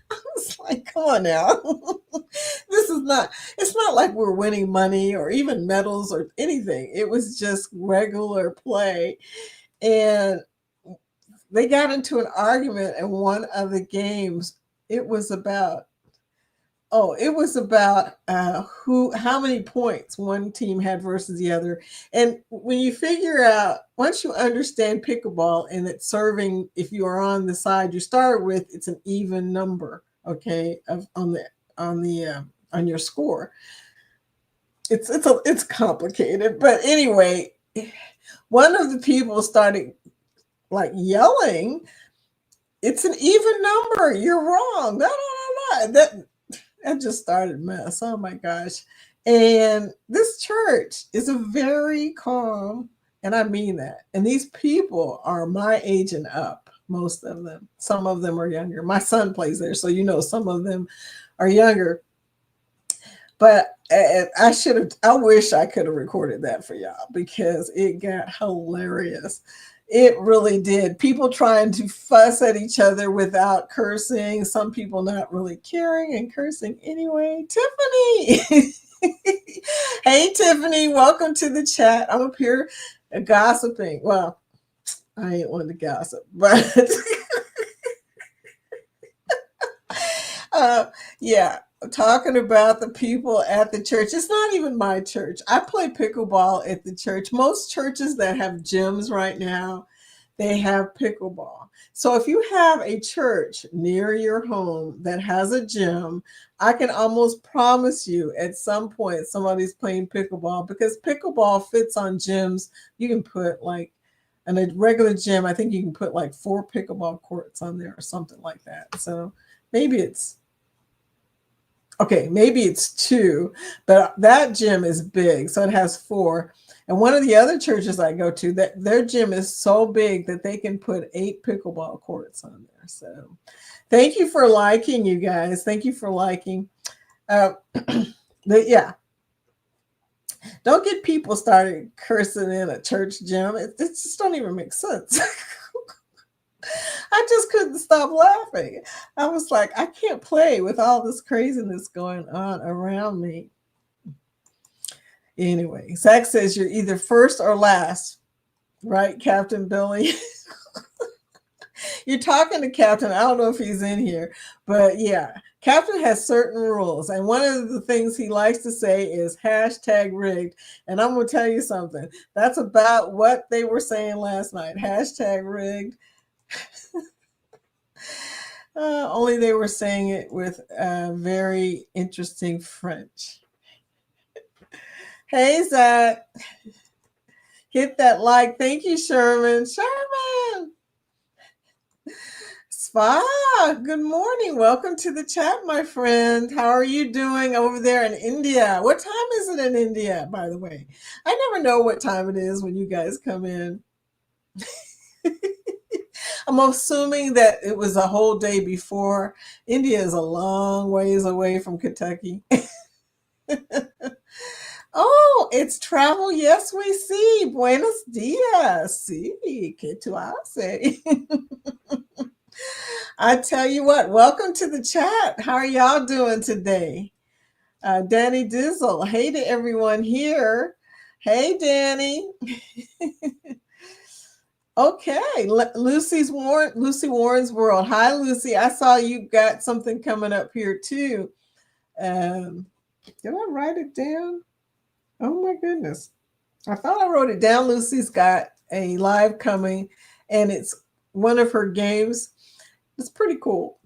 I was like, come on now. It's not like we're winning money or even medals or anything. It was just regular play. And they got into an argument in one of the games. It was about how many points one team had versus the other. And when you figure out, once you understand pickleball and it's serving, if you are on the side you start with, it's an even number, okay, on your score. It's complicated, but anyway, one of the people started like yelling, "It's an even number. You're wrong." No, no, no, no. That just started mess. Oh my gosh. And this church is a very calm, and I mean that. And these people are my age and up, most of them. Some of them are younger. My son plays there, so some of them are younger. But I wish I could have recorded that for y'all because it got hilarious. It really did. People trying to fuss at each other without cursing. Some people not really caring and cursing anyway. Tiffany. Hey, Tiffany. Welcome to the chat. I'm up here gossiping. Well, I ain't one to gossip, but yeah, talking about the people at the church. It's not even my church. I play pickleball at the church. Most churches that have gyms right now, they have pickleball. So if you have a church near your home that has a gym, I can almost promise you at some point somebody's playing pickleball, because pickleball fits on gyms. You can put like in a regular gym, I think you can put like 4 pickleball courts on there or something like that. So maybe it's 2, but that gym is big, so it has 4. And one of the other churches I go to, that their gym is so big that they can put 8 pickleball courts on there. So thank you for liking, you guys. Thank you for liking. But yeah, don't get people started cursing in a church gym. It just don't even make sense. I just couldn't stop laughing. I was like, I can't play with all this craziness going on around me. Anyway, Zach says you're either first or last, right, Captain Billy? You're talking to Captain. I don't know if he's in here, but yeah, Captain has certain rules. And one of the things he likes to say is #rigged. And I'm going to tell you something. That's about what they were saying last night. #rigged. Only they were saying it with very interesting French. Hey, Zach. Hit that like. Thank you, Sherman. Sherman. Spa, good morning. Welcome to the chat, my friend. How are you doing over there in India? What time is it in India, by the way? I never know what time it is when you guys come in. I'm assuming that it was a whole day before. India is a long ways away from Kentucky. Oh, it's travel. Yes, we see. Buenos dias. Sí, que tú haces? I tell you what, welcome to the chat. How are y'all doing today? Danny Dizzle. Hey to everyone here. Hey, Danny. Okay, Lucy Warren's World. Hi, Lucy. I saw you got something coming up here too. Did I write it down? Oh my goodness. I thought I wrote it down. Lucy's got a live coming, and it's one of her games. It's pretty cool.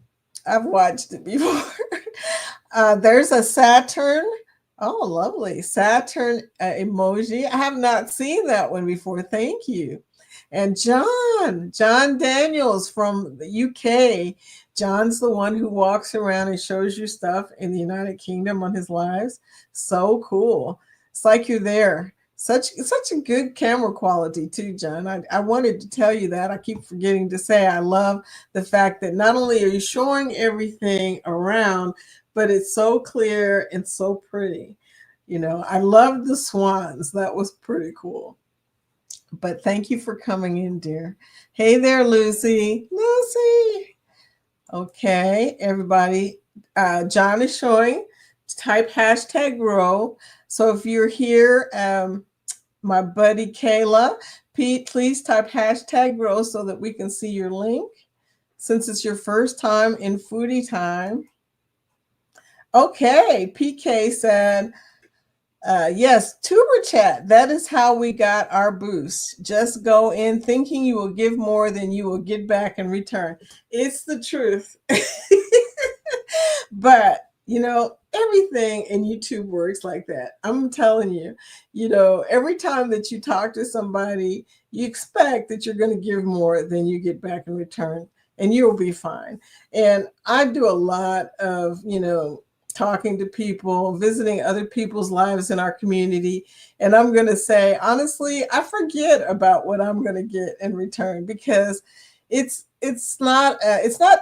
I've watched it before. There's a Saturn. Oh, lovely. Saturn emoji. I have not seen that one before. Thank you. And John Daniels from the UK. John's the one who walks around and shows you stuff in the United Kingdom on his lives. So cool. It's like you're there. Such a good camera quality too, John. I wanted to tell you that. I keep forgetting to say I love the fact that not only are you showing everything around, but it's so clear and so pretty. I love the swans. That was pretty cool. But thank you for coming in, dear. Hey there, Lucy. Lucy. Okay, everybody. John is showing. Type hashtag grow. So if you're here, my buddy Kayla, Pete, please type hashtag grow so that we can see your link. Since it's your first time in Foodie Time. Okay, PK said, yes, Tuber Chat. That is how we got our boost. Just go in thinking you will give more than you will get back in return. It's the truth. But, everything in YouTube works like that. I'm telling you, every time that you talk to somebody, you expect that you're going to give more than you get back in return, and you'll be fine. And I do a lot of, talking to people, visiting other people's lives in our community. And I'm going to say, honestly, I forget about what I'm going to get in return because it's not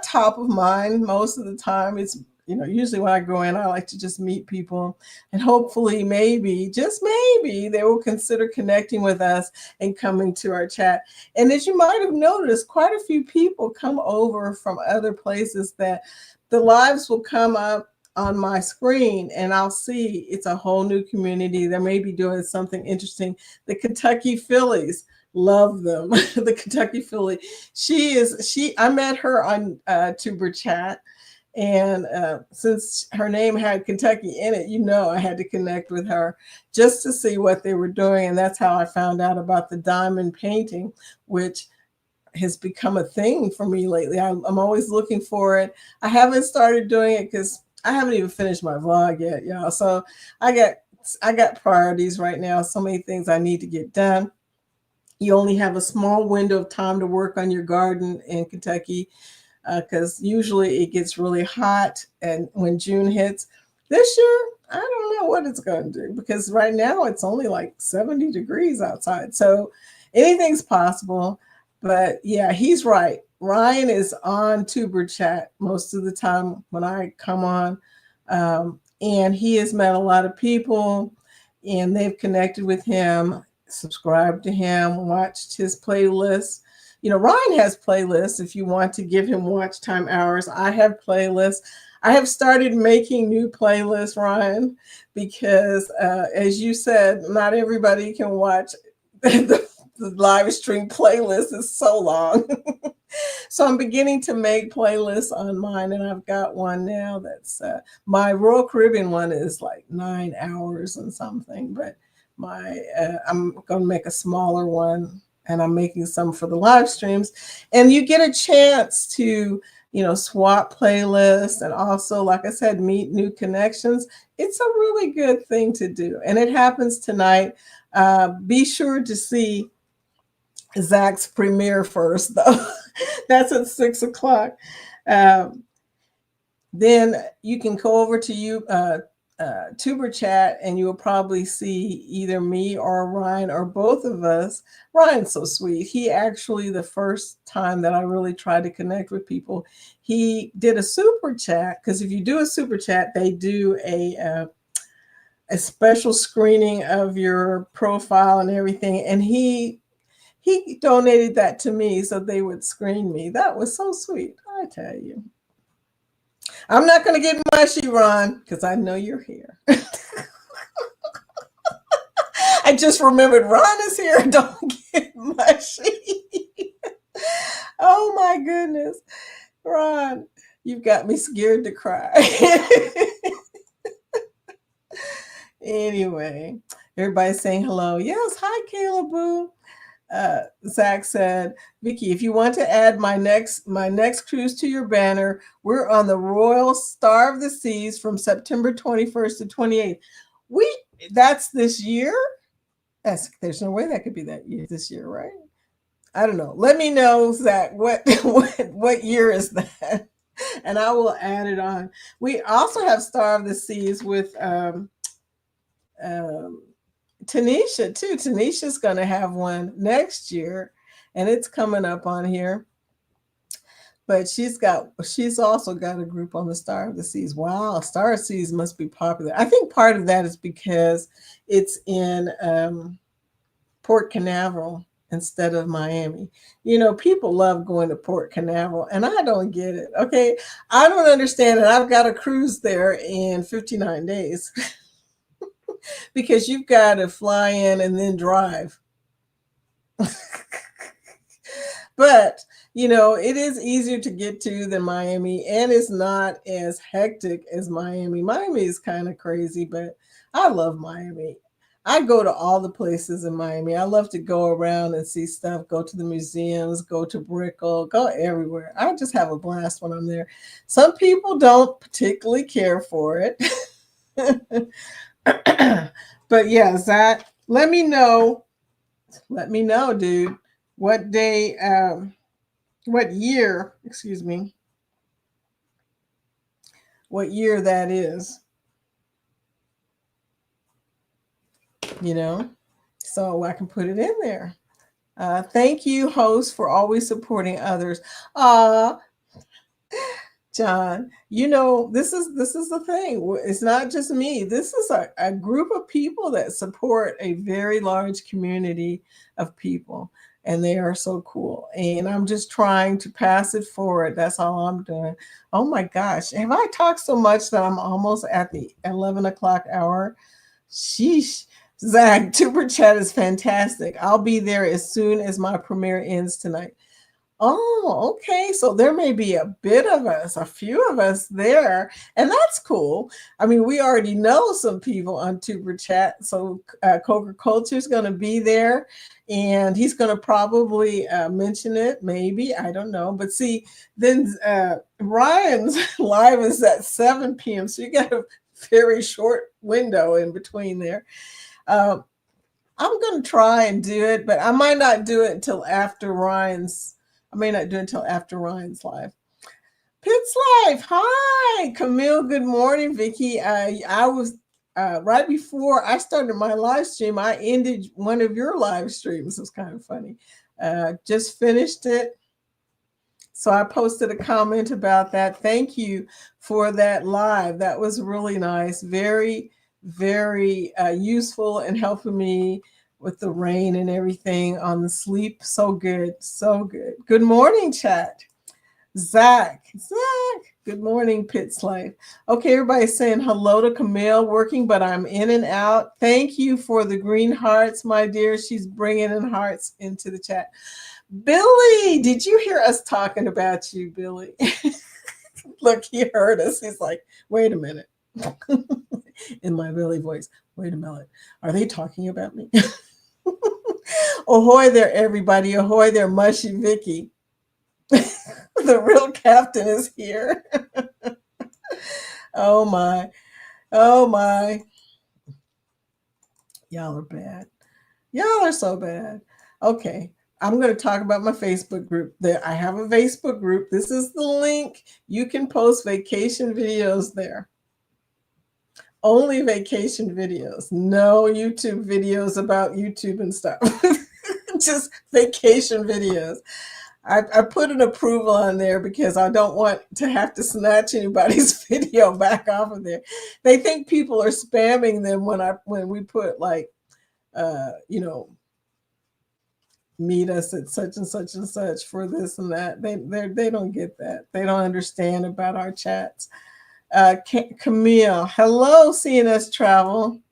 top of mind most of the time. It's usually when I go in, I like to just meet people and hopefully maybe, just maybe, they will consider connecting with us and coming to our chat. And as you might have noticed, quite a few people come over from other places that the lives will come up on my screen and I'll see it's a whole new community. They may be doing something interesting. The Kentucky Phillies, love them. The Kentucky Philly. I met her on Tuber Chat. And since her name had Kentucky in it, I had to connect with her just to see what they were doing. And that's how I found out about the diamond painting, which has become a thing for me lately. I'm always looking for it. I haven't started doing it because I haven't even finished my vlog yet, y'all. So I got priorities right now. So many things I need to get done. You only have a small window of time to work on your garden in Kentucky because usually it gets really hot. And when June hits, this year, I don't know what it's going to do because right now it's only like 70 degrees outside. So anything's possible. But yeah, he's right. Ryan is on Tuber Chat most of the time when I come on. And he has met a lot of people and they've connected with him, subscribed to him, watched his playlists. Ryan has playlists if you want to give him watch time hours. I have playlists. I have started making new playlists, Ryan, because as you said, not everybody can watch the live stream playlist is so long. So I'm beginning to make playlists on mine, and I've got one now that's my Royal Caribbean one is like 9 hours and something, but I'm going to make a smaller one, and I'm making some for the live streams. And you get a chance to, swap playlists and also, like I said, meet new connections. It's a really good thing to do. And it happens tonight. Be sure to see Zach's premiere first, though. That's at 6:00. Then you can go over to Tuber Chat and you will probably see either me or Ryan or both of us. Ryan's so sweet. He actually, the first time that I really tried to connect with people, he did a super chat, because if you do a super chat, they do a special screening of your profile and everything. And he donated that to me so they would screen me. That was so sweet, I tell you. I'm not going to get mushy, Ron, because I know you're here. I just remembered Ron is here. Don't get mushy. Oh my goodness. Ron, you've got me scared to cry. Anyway, Everybody's saying hello. Yes, hi, Kayla Boo. Zach said, Vicky, if you want to add my next cruise to your banner, we're on the Royal Star of the Seas from September 21st to 28th. We that's this year? There's no way that could be that year this year, right? I don't know. Let me know, Zach, what what year is that? And I will add it on. We also have Star of the Seas with um, Tanisha too. Tanisha's going to have one next year, and it's coming up on here. But she's also got a group on the Star of the Seas. Wow, Star of the Seas must be popular. I think part of that is because it's in Port Canaveral instead of Miami. You know, people love going to Port Canaveral, and I don't get it. Okay, I don't understand it. I've got a cruise there in 59 days because you've got to fly in and then drive. But you know, it is easier to get to than Miami, and it's not as hectic as Miami. Miami is kind of crazy, but I love Miami. I go to all the places in Miami. I love to go around and see stuff, go to the museums, go to Brickell, go everywhere. I just have a blast when I'm there. Some people don't particularly care for it. But yeah, Zach, let me know. Let me know, dude. What day what year, excuse me, what year that is, you know, so I can put it in there. Thank you, host, for always supporting others. Uh, John, you know, this is the thing. It's not just me. This is a group of people that support a very large community of people. And they are so cool. And I'm just trying to pass it forward. That's all I'm doing. Oh my gosh. Have I talked so much that I'm almost at the 11 o'clock hour? Sheesh. Zach, Tuber Chat is fantastic. I'll be there as soon as my premiere ends tonight. Oh, okay. So there may be a bit of us, a few of us there, and that's cool. I mean, we already know some people on Tuber Chat. So Coker Culture is going to be there, and he's going to probably mention it. Maybe I don't know. But see, then Ryan's live is at 7 p.m. So you got a very short window in between there. Um, I'm going to try and do it, but I might not do it until after Ryan's. I may not do it until after Ryan's live. Pitts Life. Hi, Camille. Good morning, Vicky. I was right before I started my live stream. I ended one of your live streams. It was kind of funny. Just finished it. So I posted a comment about that. Thank you for that live. That was really nice. Very, very useful and helping me with the rain and everything on the sleep. So good. So good. Good morning, chat. Zach. Good morning, Pitts Life. Okay, everybody's saying hello to Camille, working, but I'm in and out. Thank you for the green hearts, my dear. She's bringing in hearts into the chat. Billy, did you hear us talking about you, Billy? Look, he heard us. He's like, wait a minute. In my Billy voice, wait a minute. Are they talking about me? Ahoy there, everybody. Ahoy there, Mushy Vicky. The real captain is here. Oh my. Oh my. Y'all are bad. Y'all are so bad. Okay. I'm going to talk about my Facebook group. There, I have a Facebook group. This is the link. You can post vacation videos there. Only vacation videos. No YouTube videos about YouTube and stuff. Just vacation videos. I put an approval on there because I don't want to have to snatch anybody's video back off of there. They think people are spamming them when we put like you know, meet us at such and such and such for this and that. They don't get that. They don't understand about our chats. Camille, hello, CNS Travel.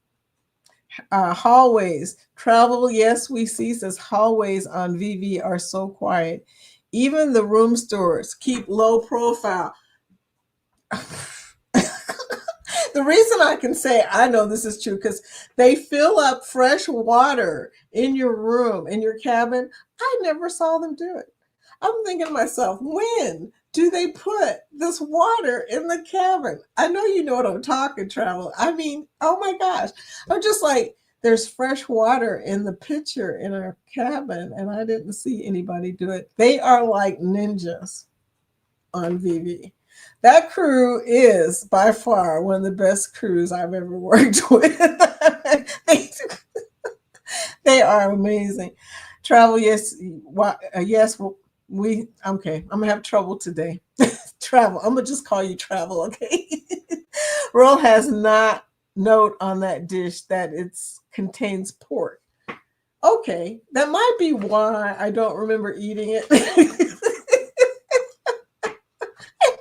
Hallways travel. Yes, we see. Says hallways on VV are so quiet. Even the room stores keep low profile. The reason I can say I know this is true because they fill up fresh water in your room, in your cabin. I never saw them do it. I'm thinking to myself, when do they put this water in the cabin? I know you know what I'm talking, Travel. I mean, oh my gosh. I'm just like, there's fresh water in the pitcher in our cabin, and I didn't see anybody do it. They are like ninjas on VV. That crew is by far one of the best crews I've ever worked with. They are amazing. Travel, yes, yes. We okay. I'm gonna have trouble today. Travel. I'm gonna just call you Travel, okay? Roll has not note on that dish that it contains pork. Okay, that might be why I don't remember eating it.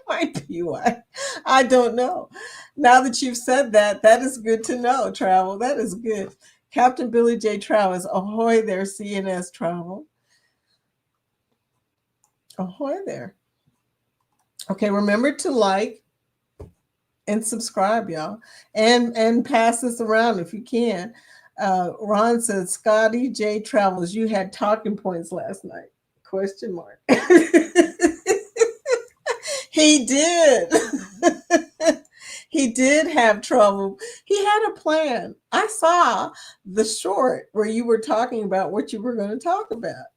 Might be why. I don't know. Now that you've said that, that is good to know, Travel. That is good. Captain Billy J. Travels, ahoy there, CNS Travel. Ahoy there. Okay, remember to like and subscribe, y'all, and pass this around if you can. Ron says, Scotty J. Travels, you had talking points last night? Question mark. He did. He did have trouble. He had a plan. I saw the short where you were talking about what you were going to talk about.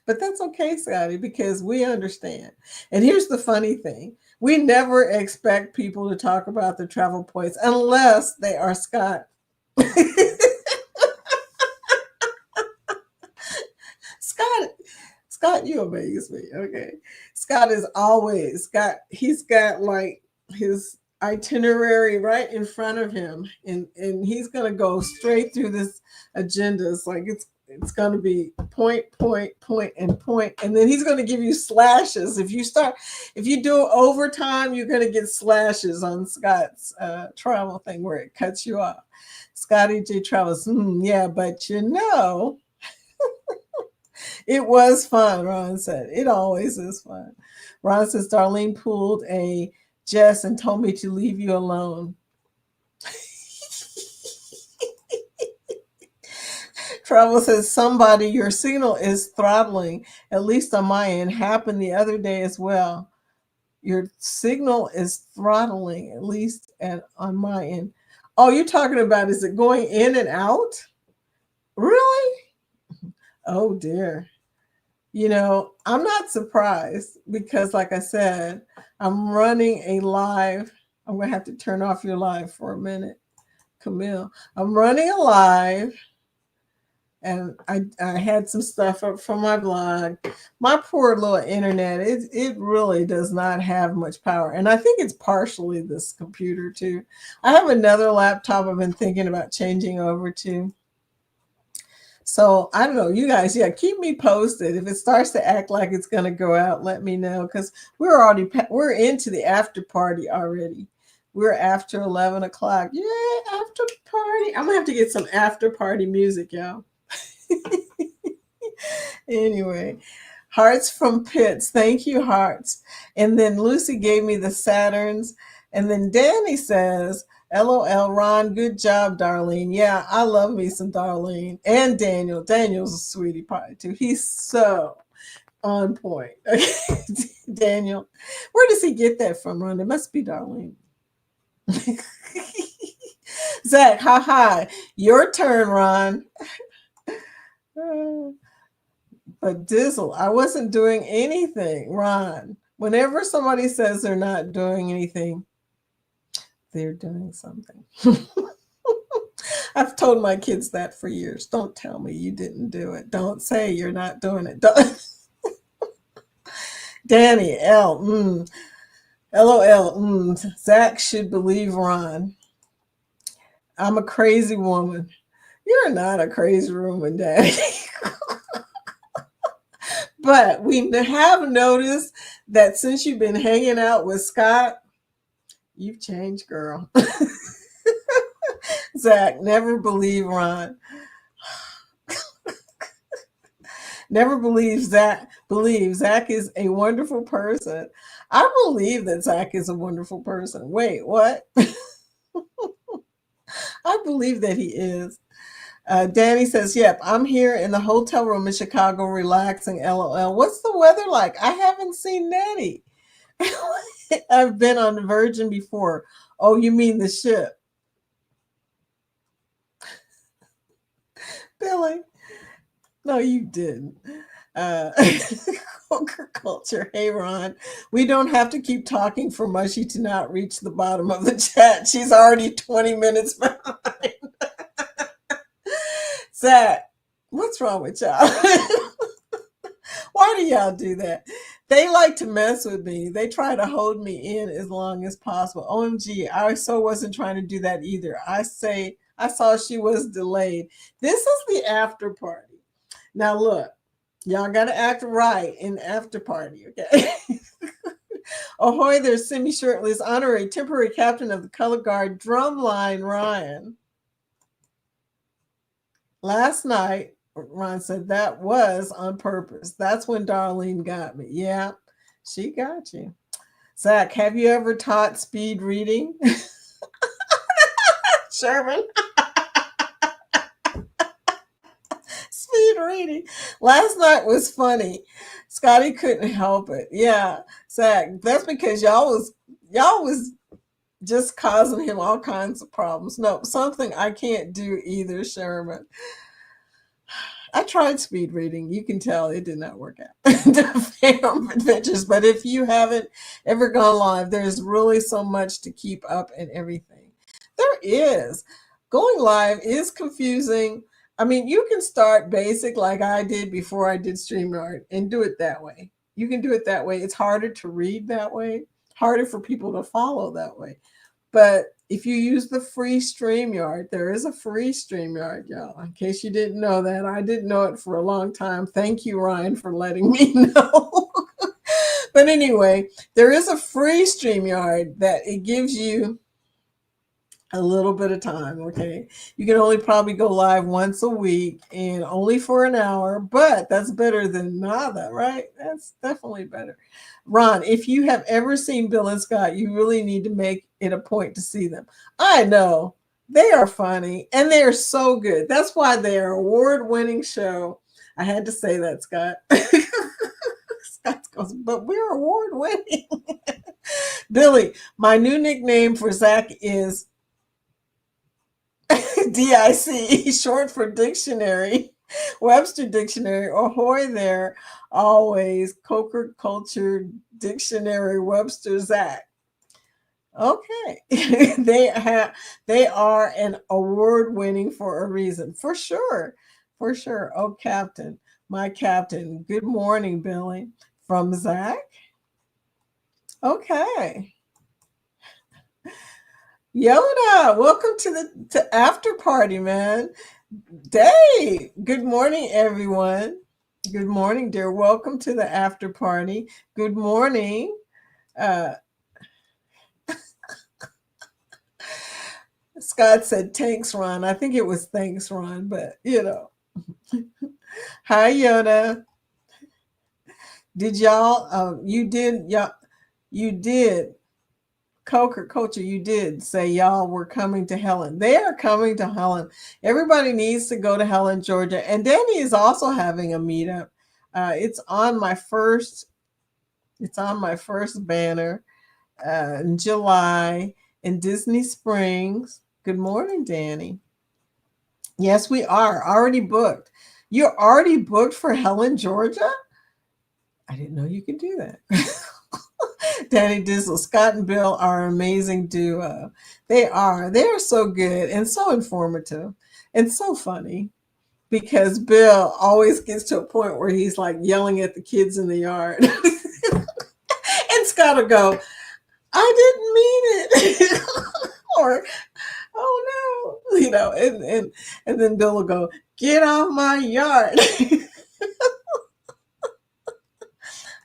But that's okay, Scotty, because we understand. And here's the funny thing. We never expect people to talk about their travel points unless they are Scott. Scott, you amaze me. Okay. Scott is always he's got like his itinerary right in front of him, and he's gonna go straight through this agenda. It's like it's gonna be point, and then he's gonna give you slashes. If you do overtime, you're gonna get slashes on Scott's travel thing where it cuts you off. Scotty J Travels, yeah, but it was fun, Ron said. It always is fun. Ron says, Darlene pulled a Jess and told me to leave you alone. Travel says, somebody, your signal is throttling, at least on my end. Happened the other day as well. Your signal is throttling, at least on my end. Oh, you're talking about, is it going in and out? Really? Oh, dear. I'm not surprised because, like I said, I'm running a live. I'm going to have to turn off your live for a minute, Camille. I'm running a live, and I had some stuff up from my blog. My poor little internet, it really does not have much power. And I think it's partially this computer, too. I have another laptop I've been thinking about changing over to. So I don't know, you guys, keep me posted. If it starts to act like it's going to go out, let me know, because we're into the after party already. We're after 11 o'clock. Yay, after party. I'm going to have to get some after party music, y'all. Anyway, hearts from Pitts. Thank you, hearts. And then Lucy gave me the Saturns. And then Danny says, LOL, Ron, good job, Darlene. Yeah, I love me some Darlene. And Daniel. Daniel's a sweetie pie, too. He's so on point. Daniel. Where does he get that from, Ron? It must be Darlene. Zach, hi. Your turn, Ron. But Dizzle, I wasn't doing anything, Ron. Whenever somebody says they're not doing anything, they're doing something. I've told my kids that for years. Don't tell me you didn't do it. Don't say you're not doing it. Danny, LOL, Zach should believe Ron. I'm a crazy woman. You're not a crazy woman, Daddy. But we have noticed that since you've been hanging out with Scott, you've changed, girl. Zach, never believe Ron. Never believe Zach. Believe Zach is a wonderful person. I believe that Zach is a wonderful person. Wait, what? I believe that he is. Danny says, "Yep, I'm here in the hotel room in Chicago, relaxing. LOL. What's the weather like? I haven't seen Nanny. I've been on Virgin before. Oh, you mean the ship, Billy? No, you didn't. Uh, Coker culture. Hey, Ron. We don't have to keep talking for Mushy to not reach the bottom of the chat. She's already 20 minutes behind. Zach, what's wrong with y'all? Why do y'all do that? They like to mess with me. They try to hold me in as long as possible. OMG, I so wasn't trying to do that either. I saw she was delayed. This is the after party. Now look, y'all gotta act right in after party, okay? Ahoy there, semi-shirtless honorary temporary captain of the color guard, drumline Ryan. Last night, Ron said that was on purpose. That's when Darlene got me. Yeah, she got you. Zach, have you ever taught speed reading? Sherman, speed reading. Last night was funny. Scotty couldn't help it. Yeah, Zach, that's because y'all was just causing him all kinds of problems. No, something I can't do either, Sherman. I tried speed reading. You can tell it did not work out. The Phantom Adventures. But if you haven't ever gone live, there's really so much to keep up and everything. There is. Going live is confusing. I mean, you can start basic like I did before I did StreamYard and do it that way. You can do it that way. It's harder to read that way, harder for people to follow that way. But if you use the free StreamYard, there is a free StreamYard, y'all. In case you didn't know that, I didn't know it for a long time. Thank you, Ryan, for letting me know. But anyway, there is a free StreamYard that it gives you a little bit of time, okay? You can only probably go live once a week and only for an hour, but that's better than nada, right? That's definitely better. Ron, if you have ever seen Bill and Scott, you really need to make it a point to see them. I know. They are funny and they are so good. That's why they are award-winning show. I had to say that, Scott. Scott goes, but we're award-winning. Billy, my new nickname for Zach is DIC, short for dictionary, Webster Dictionary. Ahoy there, always. Coker Culture Dictionary, Webster Zach. Okay, they are an award winning for a reason, for sure, for sure. Oh, Captain, my Captain. Good morning, Billy, from Zach. Okay. Yoda, welcome to the after party, man. Day. Good morning, everyone. Good morning, dear. Welcome to the after party. Good morning. Uh, Scott said, "Thanks, Ron." I think it was "Thanks, Ron," but you know. Hi, Yoda. Did y'all? You did. Y'all, you did. Coker Culture, you did say y'all were coming to Helen. They are coming to Helen. Everybody needs to go to Helen, Georgia. And Danny is also having a meetup. It's on my first. It's on my first banner in July in Disney Springs. Good morning, Danny. Yes, we are already booked. You're already booked for Helen, Georgia? I didn't know you could do that. Danny Dizzle, Scott and Bill are an amazing duo. They are. They are so good and so informative and so funny because Bill always gets to a point where he's like yelling at the kids in the yard. And Scott will go, I didn't mean it. Or, oh no. And then Bill will go, get off my yard.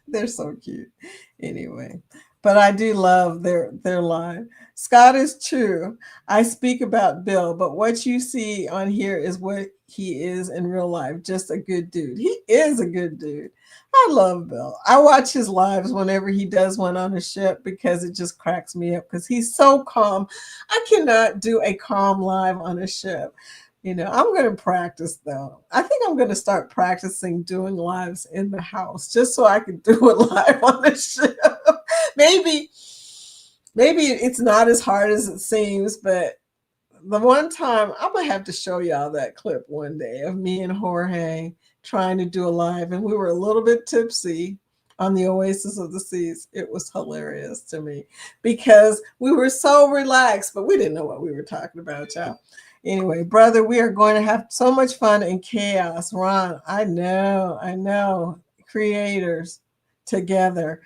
They're so cute. Anyway, But I do love their line. Scott is true. I speak about Bill, but what you see on here is what he is in real life. Just a good dude. He is a good dude. I love Bill. I watch his lives whenever he does one on a ship because it just cracks me up because he's so calm. I cannot do a calm live on a ship. I'm going to practice though. I think I'm going to start practicing doing lives in the house just so I can do it live on the ship. maybe maybe it's not as hard as it seems, but the one time I'm gonna have to show y'all that clip one day of me and Jorge trying to do a live, and we were a little bit tipsy on the Oasis of the Seas. It was hilarious to me because we were so relaxed, but we didn't know what we were talking about, y'all. Anyway, brother, we are going to have so much fun and chaos. Ron, I know. Creators together.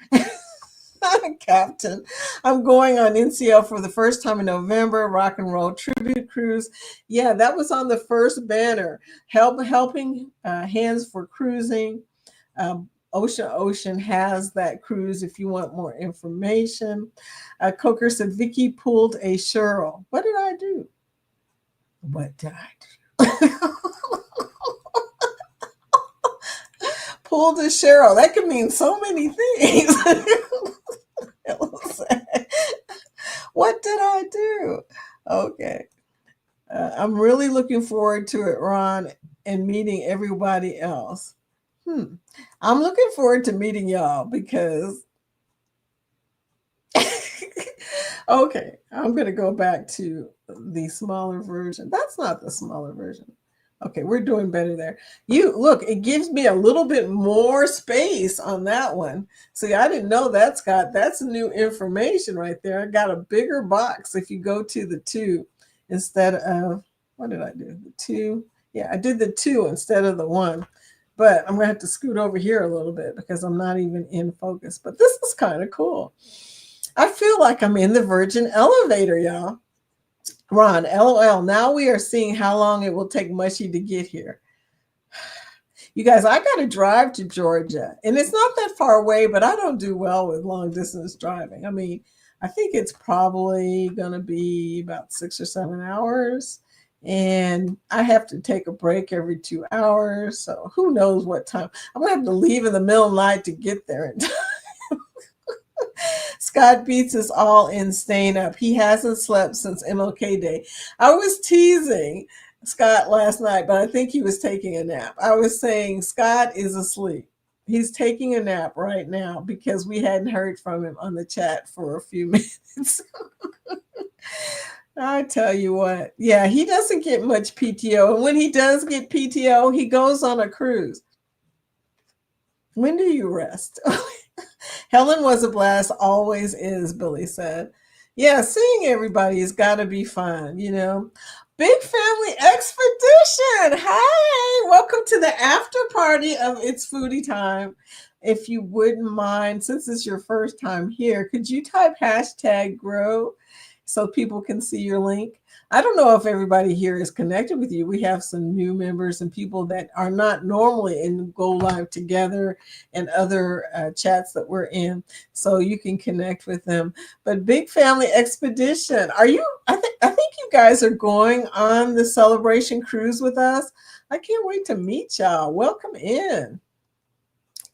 Captain. I'm going on NCL for the first time in November, rock and roll tribute cruise. Yeah, that was on the first banner. Helping Hands for Cruising. Ocean has that cruise if you want more information. Coker said, Vicky pulled a Cheryl. What did I do? What did I do? Pulled a Cheryl. That could mean so many things. What did I do? Okay. I'm really looking forward to it, Ron, and meeting everybody else. I'm looking forward to meeting y'all because okay, I'm going to go back to the smaller version. That's not the smaller version. Okay, we're doing better there. You look, it gives me a little bit more space on that one. See, I didn't know that's new information right there. I got a bigger box if you go to the 2 instead of, what did I do? The 2. Yeah, I did the 2 instead of the 1. But I'm going to have to scoot over here a little bit because I'm not even in focus. But this is kind of cool. I feel like I'm in the Virgin elevator, y'all. Ron, LOL. Now we are seeing how long it will take Mushy to get here. You guys, I got to drive to Georgia, and it's not that far away, but I don't do well with long distance driving. I mean, I think it's probably going to be about 6 or 7 hours, and I have to take a break every 2 hours. So who knows what time. I'm going to have to leave in the middle of the night to get there in time. Scott Beats is all in staying up. He hasn't slept since MLK Day. I was teasing Scott last night, but I think he was taking a nap. I was saying Scott is asleep. He's taking a nap right now because we hadn't heard from him on the chat for a few minutes. I tell you what, yeah, he doesn't get much PTO. And when he does get PTO, he goes on a cruise. When do you rest? Helen was a blast, always is, Billy said. Yeah, seeing everybody has got to be fun, Big Family Expedition. Hey, welcome to the after party of It's Foodie Time. If you wouldn't mind, since it's your first time here, could you type #grow so people can see your link? I don't know if everybody here is connected with you. We have some new members and people that are not normally in Go Live Together and other chats that we're in, so you can connect with them. But Big Family Expedition, are you? I think you guys are going on the celebration cruise with us. I can't wait to meet y'all. Welcome in.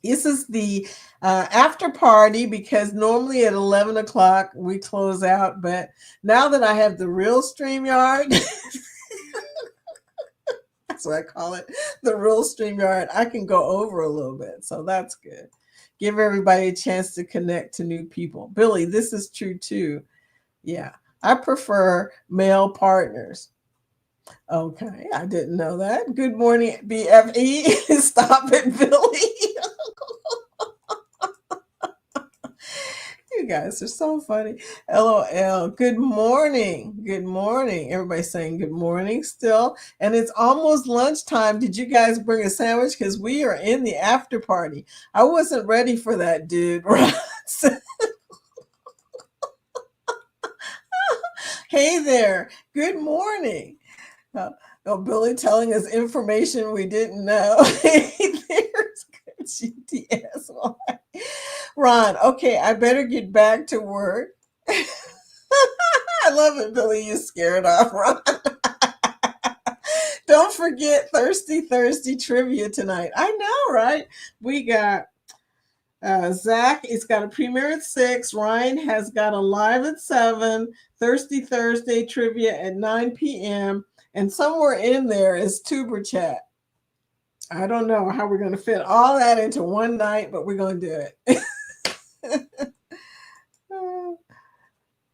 This is the after party because normally at 11 o'clock we close out. But now that I have the real StreamYard, that's what I call it, the real StreamYard, I can go over a little bit. So that's good. Give everybody a chance to connect to new people. Billy, this is true too. Yeah, I prefer male partners. Okay, I didn't know that. Good morning, BFE. Stop it, Billy. You guys are so funny. LOL. Good morning. Good morning. Everybody's saying good morning still. And it's almost lunchtime. Did you guys bring a sandwich? Because we are in the after party. I wasn't ready for that, dude. Hey there. Good morning. Billy telling us information we didn't know. There's good GTS. Ron, okay, I better get back to work. I love it, Billy. You scared off, Ron. Don't forget Thirsty Thursday trivia tonight. I know, right? We got Zach, it's got a premiere at 6. Ryan has got a live at 7. Thirsty Thursday trivia at 9 p.m. And somewhere in there is Tuber Chat. I don't know how we're going to fit all that into one night, but we're going to do it.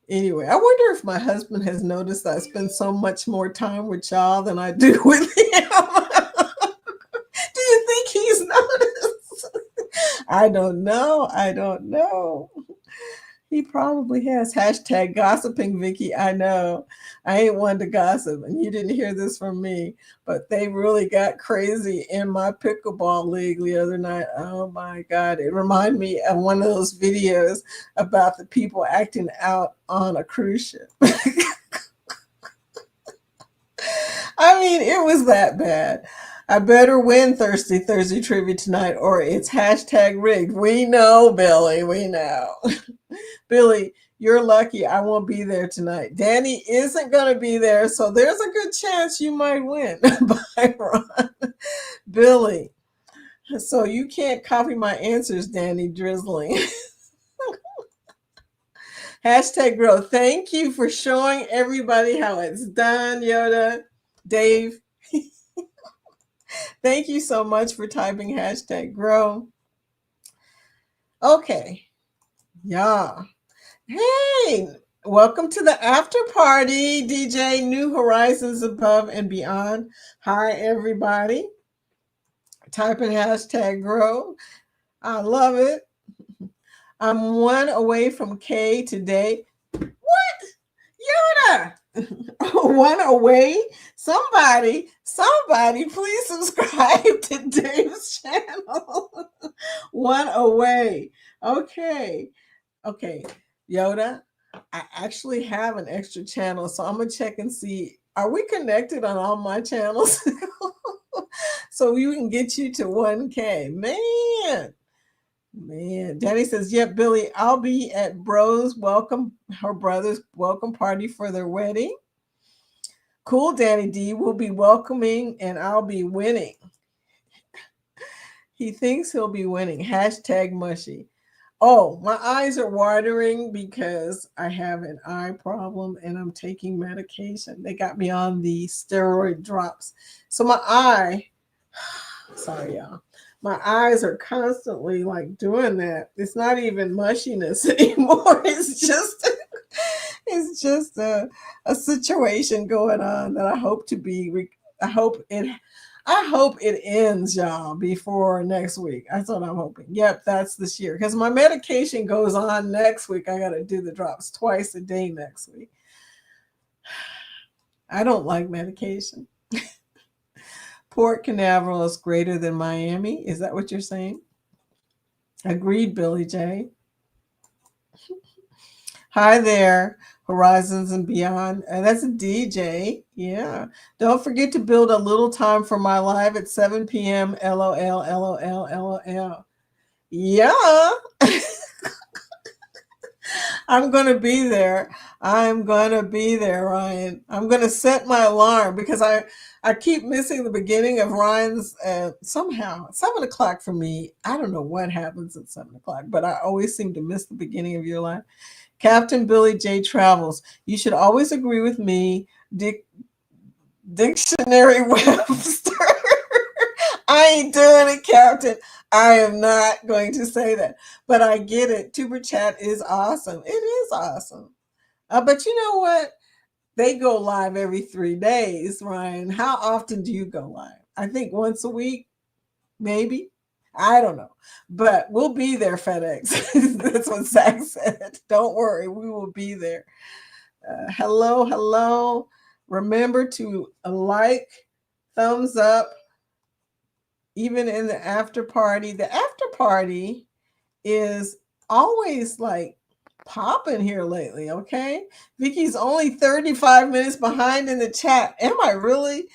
Anyway, I wonder if my husband has noticed I spend so much more time with y'all than I do with him. Do you think he's noticed? I don't know. I don't know. He probably has. Hashtag gossiping, Vicky. I know. I ain't one to gossip, and you didn't hear this from me, but they really got crazy in my pickleball league the other night. Oh my God. It reminded me of one of those videos about the people acting out on a cruise ship. I mean, it was that bad. I better win Thirsty Thursday trivia tonight, or it's hashtag rigged. We know, Billy. We know. Billy, you're lucky I won't be there tonight. Danny isn't going to be there, so there's a good chance you might win. Bye, Ron. Billy, so you can't copy my answers, Danny Drizzling. Hashtag grow. Thank you for showing everybody how it's done, Yoda. Dave, thank you so much for typing hashtag grow. Okay. Yeah. Hey, welcome to the after party, DJ New Horizons Above and Beyond. Hi, everybody. Typing hashtag grow. I love it. I'm one away from K today. What? Yoda! One away? Somebody, please subscribe to Dave's channel. One away. Okay. Yoda, I actually have an extra channel, so I'm gonna check and see, are we connected on all my channels? So we can get you to 1K. Man. Danny says, yep, Billy, I'll be at her brother's welcome party for their wedding. Cool, Danny D. We'll be welcoming and I'll be winning. He thinks he'll be winning. Hashtag mushy. Oh, my eyes are watering because I have an eye problem and I'm taking medication. They got me on the steroid drops. So sorry, y'all. My eyes are constantly like doing that. It's not even mushiness anymore. It's just a situation going on that I hope it ends, y'all, before next week. That's what I'm hoping. Yep, that's this year. Because my medication goes on next week. I got to do the drops twice a day next week. I don't like medication. Port Canaveral is greater than Miami. Is that what you're saying? Agreed, Billy J. Hi there, Horizons and Beyond. That's a DJ. Yeah. Don't forget to build a little time for my live at 7 p.m. LOL, LOL, LOL. Yeah. I'm going to be there. I'm going to be there, Ryan. I'm going to set my alarm because I keep missing the beginning of Ryan's somehow. 7 o'clock for me. I don't know what happens at 7 o'clock, but I always seem to miss the beginning of your life. Captain Billy J. Travels. You should always agree with me. Dictionary Webster. I ain't doing it, Captain. I am not going to say that, but I get it. Tuber Chat is awesome. It is awesome. But you know what? They go live every 3 days, Ryan. How often do you go live? I think once a week, maybe. I don't know. But we'll be there, FedEx. That's what Zach said. Don't worry. We will be there. Hello. Remember to like, thumbs up, even in the after party. The after party is always like popping here lately, okay? Vicky's only 35 minutes behind in the chat. Am I really?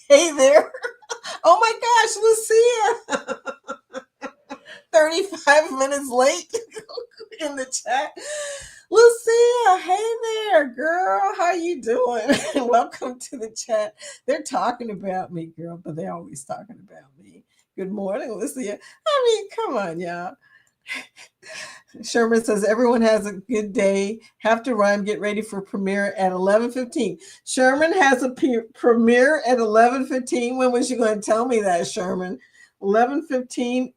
Hey there. Oh my gosh, Lucia. 35 minutes late in the chat. Lucia, hey there, girl. How you doing? Welcome to the chat. They're talking about me, girl, but they're always talking about me. Good morning, Lucia. I mean, come on, y'all. Sherman says everyone has a good day. Have to run. Get ready for premiere at 11:15. Sherman has a premiere at 11:15. When was you going to tell me that, Sherman? 11:15.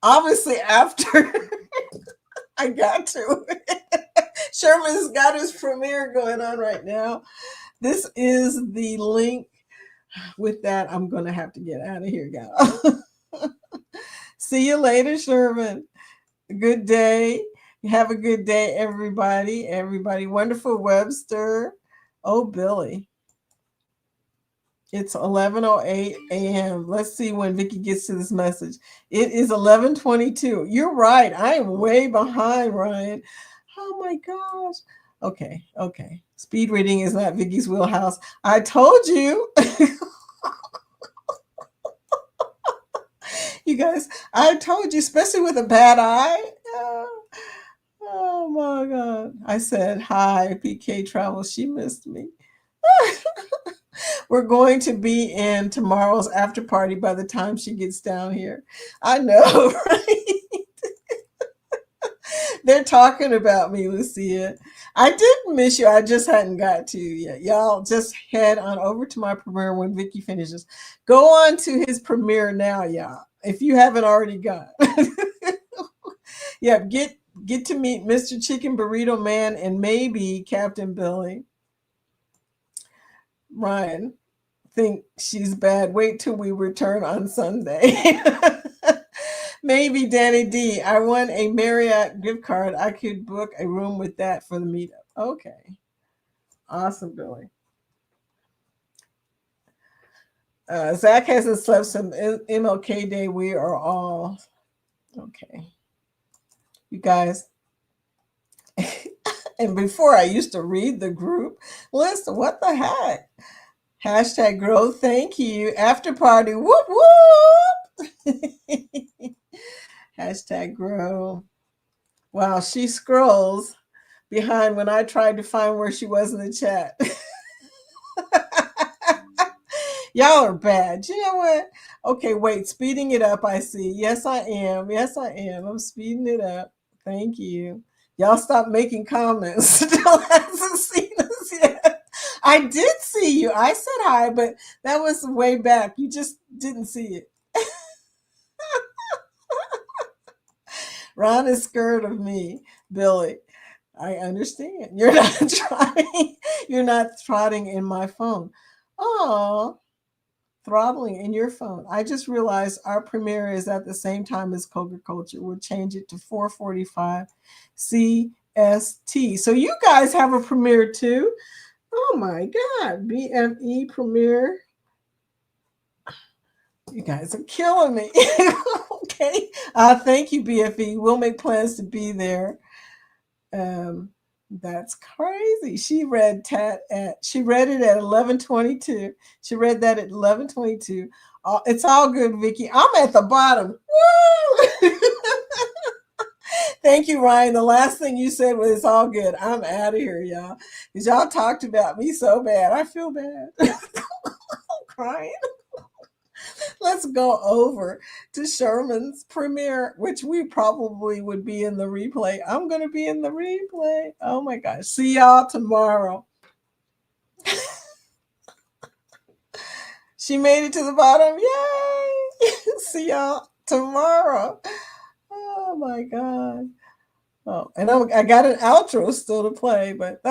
Obviously after I got to. Sherman's got his premiere going on right now. This is the link. With that, I'm going to have to get out of here, y'all. See you later, Sherman. Good day. Have a good day, everybody. Everybody. Wonderful Webster. Oh, Billy. It's 11:08 a.m. Let's see when Vicky gets to this message. It is 11:22. You're right. I am way behind, Ryan. Oh my gosh. Okay. Speed reading is not Vicky's wheelhouse. I told you. You guys, I told you, especially with a bad eye. Oh my God. I said, hi, PK Travel. She missed me. We're going to be in tomorrow's after party by the time she gets down here. I know, right? They're talking about me, Lucia. I didn't miss you. I just hadn't got to you yet. Y'all just head on over to my premiere when Vicky finishes. Go on to his premiere now, y'all, if you haven't already gone. Yeah, get to meet Mr. Chicken Burrito Man and maybe Captain Billy. Ryan, think she's bad. Wait till we return on Sunday. Maybe Danny D. I won a Marriott gift card. I could book a room with that for the meetup. Okay. Awesome, Billy. Zach hasn't slept since MLK Day. We are all okay. You guys. And before I used to read the group list. What the heck? Hashtag growth. Thank you. After party. Whoop whoop. Hashtag grow. Wow, she scrolls behind when I tried to find where she was in the chat. Y'all are bad. You know what? Okay, wait. Speeding it up, I see. Yes, I am. I'm speeding it up. Thank you. Y'all stop making comments. Still hasn't seen us yet. I did see you. I said hi, but that was way back. You just didn't see it. Ron is scared of me, Billy. I understand. You're not trying. You're not trotting in my phone. Oh, throttling in your phone. I just realized our premiere is at the same time as Coca Culture. We'll change it to 4:45 CST. So you guys have a premiere too? Oh my God. BFE premiere. You guys are killing me. Okay. Thank you, BFE. We'll make plans to be there. That's crazy. She read it at 11:22. She read that at 11:22. It's all good, Vicky. I'm at the bottom. Woo! Thank you, Ryan. The last thing you said was it's all good. I'm out of here, y'all. Because y'all talked about me so bad. I feel bad. I'm crying. Let's go over to Sherman's premiere, which we probably would be in the replay. I'm going to be in the replay. Oh my gosh. See y'all tomorrow. She made it to the bottom. Yay. See y'all tomorrow. Oh my God. Oh, and I got an outro still to play, but